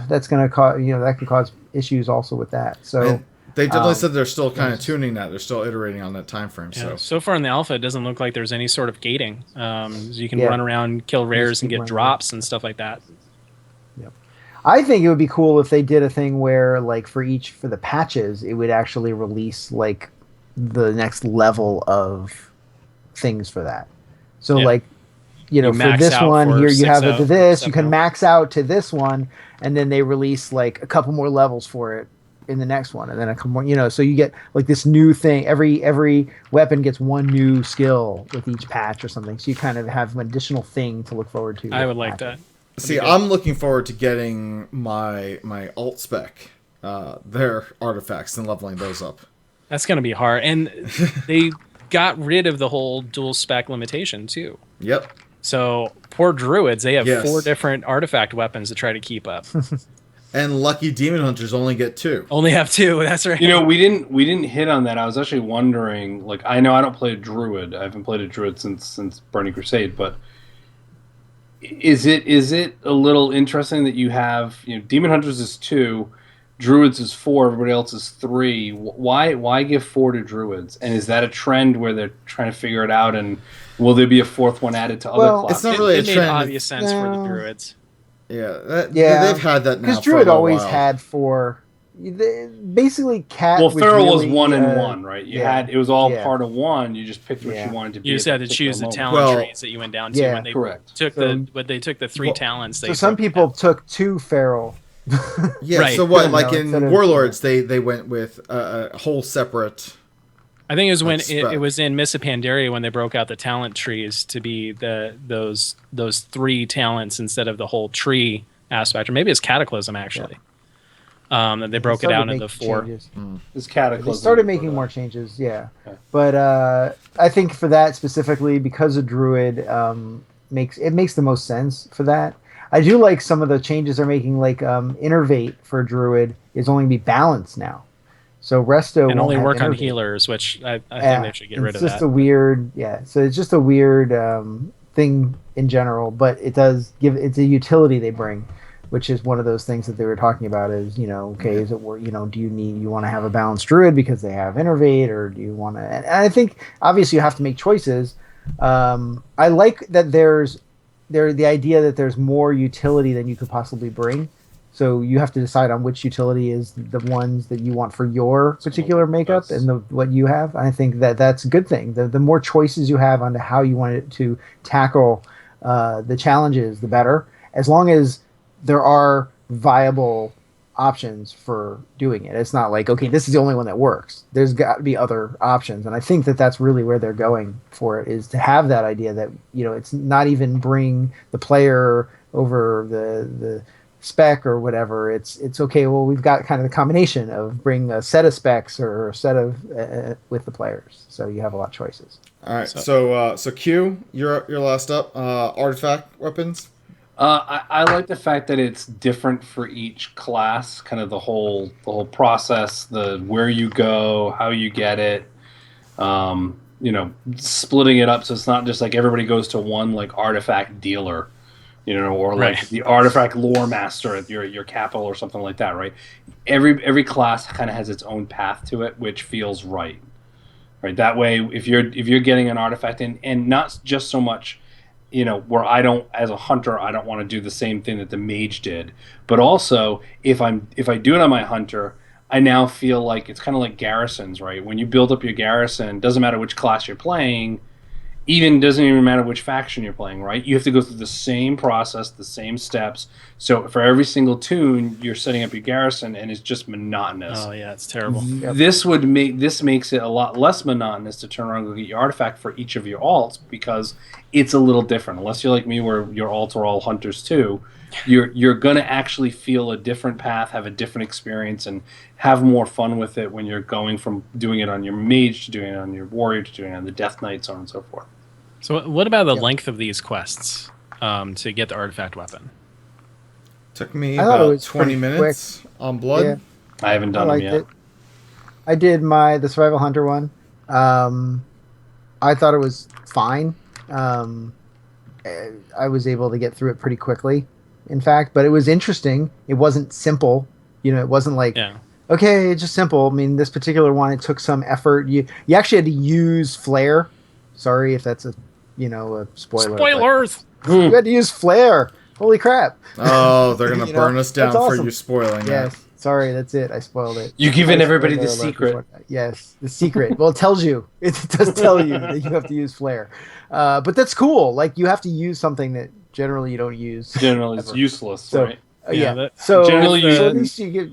[SPEAKER 4] that's going to cause that could cause issues also with that. So.
[SPEAKER 1] And they definitely said they're still kind of tuning that. They're still iterating on that time frame.
[SPEAKER 2] Yeah, so far in the alpha, it doesn't look like there's any sort of gating. You can run around, kill rares, and get drops and stuff like that.
[SPEAKER 4] Yep. I think it would be cool if they did a thing where, like, for the patches, it would actually release like the next level of things for that. So like, for this one here, you have it to this. You can max out to this one, and then they release like a couple more levels for it in the next one, and then a couple more, so you get like this new thing. Every weapon gets one new skill with each patch or something, so you kind of have an additional thing to look forward to.
[SPEAKER 2] I would like that.
[SPEAKER 1] See, I'm looking forward to getting my alt spec, their artifacts, and leveling those up.
[SPEAKER 2] That's going to be hard, and they got rid of the whole dual spec limitation too.
[SPEAKER 1] Yep.
[SPEAKER 2] So poor druids, they have 4 different artifact weapons to try to keep up.
[SPEAKER 1] And lucky demon hunters only get 2.
[SPEAKER 2] Only have 2. That's right.
[SPEAKER 3] We didn't hit on that. I was actually wondering. Like, I know I don't play a druid. I haven't played a druid since Burning Crusade. But is it a little interesting that you have demon hunters is 2, druids is 4, everybody else is 3? Why give 4 to druids? And is that a trend where they're trying to figure it out? And will there be a 4th one added to other classes?
[SPEAKER 1] It's not really
[SPEAKER 2] it
[SPEAKER 1] a trend.
[SPEAKER 2] Made obvious sense for the druids.
[SPEAKER 1] Yeah, they've had that now.
[SPEAKER 4] Because Druid always had 4. Basically, cat.
[SPEAKER 3] Well, Feral
[SPEAKER 4] really,
[SPEAKER 3] was 1 and 1, right? It was all part of 1. You just picked what you wanted to be.
[SPEAKER 2] You just had to choose the talent trees that you went down to.
[SPEAKER 4] Yeah,
[SPEAKER 2] when they
[SPEAKER 3] correct.
[SPEAKER 2] Took they took the 3 talents.
[SPEAKER 4] So some people took 2 Feral.
[SPEAKER 1] Yeah.
[SPEAKER 2] Right.
[SPEAKER 1] So what? Like in Warlords, they went with a whole separate.
[SPEAKER 2] I think it was when it was in Mists of Pandaria when they broke out the talent trees to be those 3 talents instead of the whole tree aspect, or maybe it's Cataclysm actually. That they broke it out into 4.
[SPEAKER 3] It's Cataclysm.
[SPEAKER 4] They started making more changes, but I think for that specifically, because of Druid, makes the most sense for that. I do like some of the changes they're making, like Innervate for Druid is only going to be balanced now. So Resto
[SPEAKER 2] and only work on
[SPEAKER 4] Innervate.
[SPEAKER 2] Healers, which I think they should get rid of that.
[SPEAKER 4] It's just a weird, so it's just a weird thing in general, but it does it's a utility they bring, which is one of those things that they were talking about is, okay, is it do you want to have a balanced Druid because they have Innervate, or do you want to, and I think obviously you have to make choices. I like that the idea that there's more utility than you could possibly bring. So you have to decide on which utility is the ones that you want for your particular makeup and what you have. I think that's a good thing. The more choices you have on how you want it to tackle the challenges, the better. As long as there are viable options for doing it. It's not like, okay, this is the only one that works. There's got to be other options, and I think that that's really where they're going for it, is to have that idea that, you know, it's not even bring the player over the spec or whatever. It's okay. Well, we've got kind of the combination of bring a set of specs or a set of with the players, so you have a lot of choices.
[SPEAKER 1] All right, so Q, you're last up. Artifact weapons.
[SPEAKER 3] I like the fact that it's different for each class, kind of the whole process, the where you go, how you get it, you know, splitting it up so it's not just like everybody goes to one like artifact dealer, you know, or like the artifact lore master at your capital or something like that, right? Every class kind of has its own path to it, which feels right. Right, that way, if you're getting an artifact and not just so much, you know, where I don't, as a hunter, I don't want to do the same thing that the mage did, but also if I do it on my hunter, I now feel like it's kind of like garrisons, right? When you build up your garrison, doesn't matter which class you're playing, doesn't even matter which faction you're playing, right? You have to go through the same process, the same steps. So for every single tune, you're setting up your garrison, and it's just monotonous.
[SPEAKER 2] Oh yeah, it's terrible.
[SPEAKER 3] This makes it a lot less monotonous to turn around and go get your artifact for each of your alts, because it's a little different. Unless you're like me, where your alts are all hunters too, you're gonna actually feel a different path, have a different experience, and have more fun with it when you're going from doing it on your mage to doing it on your warrior to doing it on the death knight, so on and so forth.
[SPEAKER 2] So what about the length of these quests to get the artifact weapon?
[SPEAKER 1] Took me about 20 minutes on Blood.
[SPEAKER 4] Yeah.
[SPEAKER 3] I haven't done them yet.
[SPEAKER 4] It. I did the Survival Hunter one. I thought it was fine. I was able to get through it pretty quickly, in fact, but it was interesting. It wasn't simple. You know, it wasn't like, okay, it's just simple. I mean, this particular one, it took some effort. You actually had to use flare. Sorry if that's a spoiler.
[SPEAKER 2] Spoilers!
[SPEAKER 4] You had to use flare. Holy crap.
[SPEAKER 1] Oh, they're going to burn us down for you spoiling
[SPEAKER 4] Yes.
[SPEAKER 1] it.
[SPEAKER 4] Sorry, that's it. I spoiled it.
[SPEAKER 3] You've given everybody the secret.
[SPEAKER 4] Yes, the secret. Well, it tells you. It does tell you that you have to use flare. But that's cool. Like, you have to use something that generally you don't use.
[SPEAKER 3] Generally, it's useless, right?
[SPEAKER 4] So
[SPEAKER 3] generally,
[SPEAKER 4] at least you get...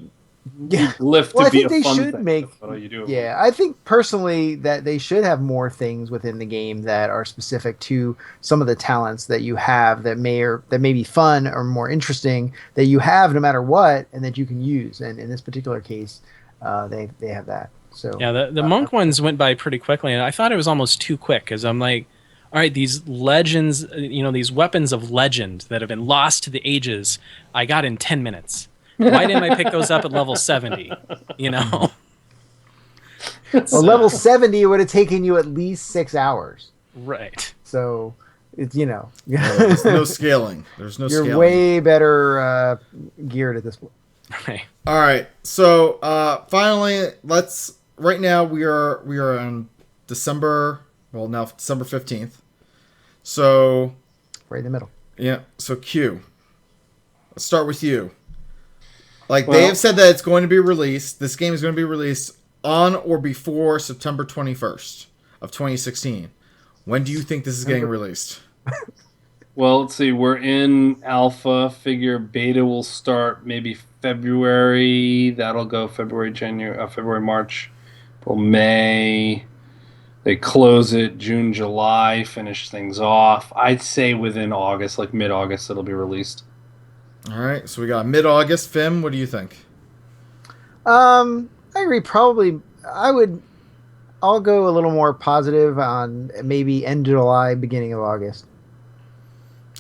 [SPEAKER 3] lift to be a fun thing.
[SPEAKER 4] I think personally that they should have more things within the game that are specific to some of the talents that you have that may be fun or more interesting that you have no matter what, and that you can use. And in this particular case, they have that. So
[SPEAKER 2] yeah, the monk ones went by pretty quickly, and I thought it was almost too quick, because I'm like, all right, these legends, these weapons of legend that have been lost to the ages, I got in 10 minutes. Why didn't I pick those up at level 70?
[SPEAKER 4] Well, level 70 would have taken you at least 6 hours.
[SPEAKER 2] Right.
[SPEAKER 4] So, it's,
[SPEAKER 1] there's no scaling. There's no scaling.
[SPEAKER 4] You're way better geared at this point.
[SPEAKER 2] Right.
[SPEAKER 1] All right. So, finally, right now we are on December 15th. So,
[SPEAKER 4] right in the middle.
[SPEAKER 1] Yeah. So, Q. Let's start with you. They have said that it's going to be released. This game is going to be released on or before September 21st of 2016. When do you think this is getting released?
[SPEAKER 3] Well, let's see. We're in alpha. Figure beta will start maybe February. That'll go February, March, April, May. They close it June, July, finish things off. I'd say within August, like mid-August, it'll be released.
[SPEAKER 1] All right, so we got mid-August. Fim, what do you think?
[SPEAKER 4] I agree. Probably, I'll go a little more positive on maybe end of July, beginning of August.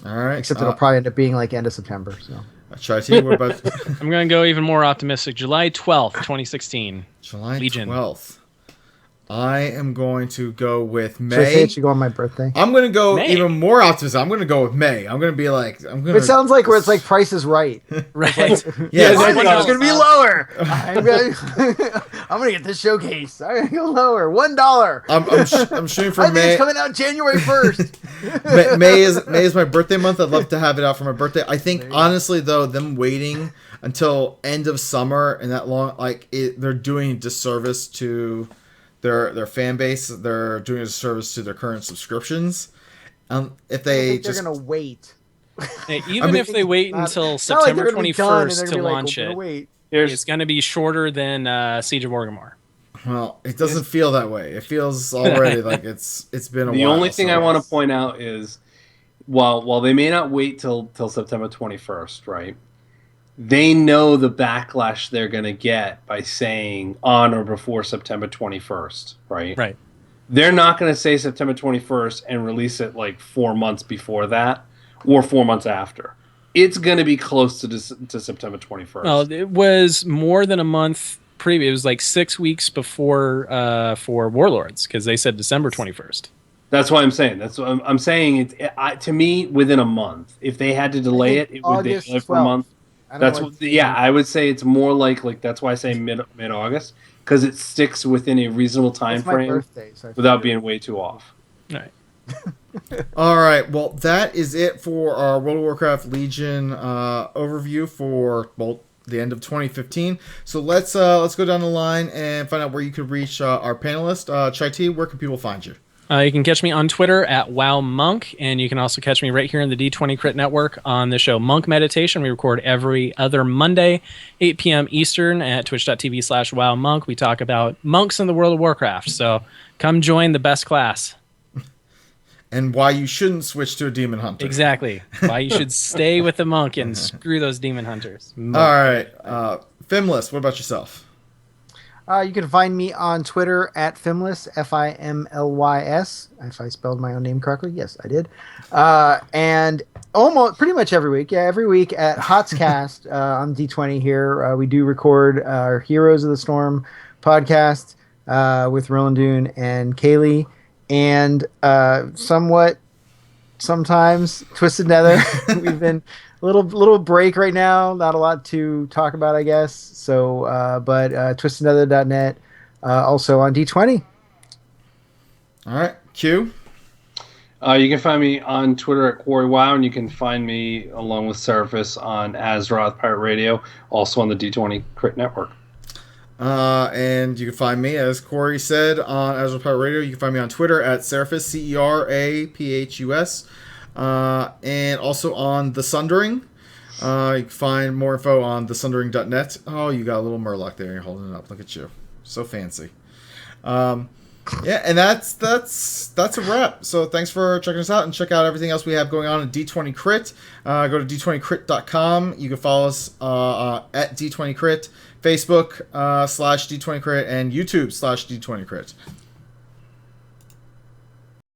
[SPEAKER 1] All right.
[SPEAKER 4] Except it'll probably end up being like end of September. So.
[SPEAKER 1] Chaiti, what about?
[SPEAKER 2] I'm going to go even more optimistic. July 12th, 2016.
[SPEAKER 1] July
[SPEAKER 2] Legion.
[SPEAKER 1] 12th. I am going to go with May.
[SPEAKER 4] Should I say it should go on my birthday?
[SPEAKER 1] I'm going to go even more optimistic. I'm going to go with May. I'm going to be like...
[SPEAKER 4] It sounds like where it's like Price is Right.
[SPEAKER 2] Right.
[SPEAKER 4] It's going to be lower. I'm going to get this showcase. I'm going to go lower. $1.
[SPEAKER 1] I'm shooting for
[SPEAKER 4] I think
[SPEAKER 1] May.
[SPEAKER 4] It's coming out January 1st.
[SPEAKER 1] May is my birthday month. I'd love to have it out for my birthday. I think, honestly, though, them waiting until end of summer and that long, they're doing a disservice to... Their fan base, they're doing a service to their current subscriptions. If they're
[SPEAKER 4] gonna wait,
[SPEAKER 2] if they wait until September 21st to launch it, It's going to be shorter than Siege of Orgrimmar.
[SPEAKER 1] Well, it doesn't feel that way. It feels already like it's been a while.
[SPEAKER 3] The only thing I want to point out is, while they may not wait till September 21st, right? They know the backlash they're going to get by saying on or before September 21st, right?
[SPEAKER 2] Right.
[SPEAKER 3] They're not going to say September 21st and release it like 4 months before that or 4 months after. It's going to be close to September 21st.
[SPEAKER 2] Well, it was more than a month previous. It was like 6 weeks before for Warlords, because they said December 21st.
[SPEAKER 3] That's what I'm saying. That's what I'm saying. To me, within a month. If they had to delay it would they delay for a month. That's what. Yeah, I would say it's more like that's why I say mid August, because it sticks within a reasonable time frame without being way too off.
[SPEAKER 2] All right.
[SPEAKER 1] All right. Well, that is it for our World of Warcraft Legion overview for the end of 2015. So let's go down the line and find out where you could reach our panelist. Chaiti, where can people find you?
[SPEAKER 2] You can catch me on Twitter at WowMonk, and you can also catch me right here in the D20 Crit Network on the show Monk Meditation. We record every other Monday, 8 p.m. Eastern at twitch.tv/WowMonk. We talk about monks in the World of Warcraft, so come join the best class.
[SPEAKER 1] And why you shouldn't switch to a demon hunter.
[SPEAKER 2] Exactly. Why you should stay with the monk and screw those demon hunters.
[SPEAKER 1] All right. Fimlys, what about yourself?
[SPEAKER 4] You can find me on Twitter at Fimlys, Fimlys. If I spelled my own name correctly, yes, I did. And pretty much every week, every week at Hotscast on D20 here, we do record our Heroes of the Storm podcast with Rolandune and Kaylee, and sometimes Twisted Nether. We've been little break right now, not a lot to talk about, I guess. So but twistednether.net, also on D20.
[SPEAKER 1] All right. Q.
[SPEAKER 3] You can find me on Twitter at Quori Wow, and you can find me along with Ceraphus on Azeroth Pirate Radio, also on the D20 Crit Network.
[SPEAKER 1] And you can find me, as Quori said, on Azeroth Pirate Radio. You can find me on Twitter at Ceraphus, Ceraphus, and also on The Sundering. You can find more info on thesundering.net. Oh, you got a little Murloc there. You're holding it up. Look at you. So fancy. Yeah, and that's a wrap. So thanks for checking us out, and check out everything else we have going on at D20 Crit. Go to d20crit.com. You can follow us at D20 Crit, Facebook /D20 Crit, and YouTube /D20 Crit.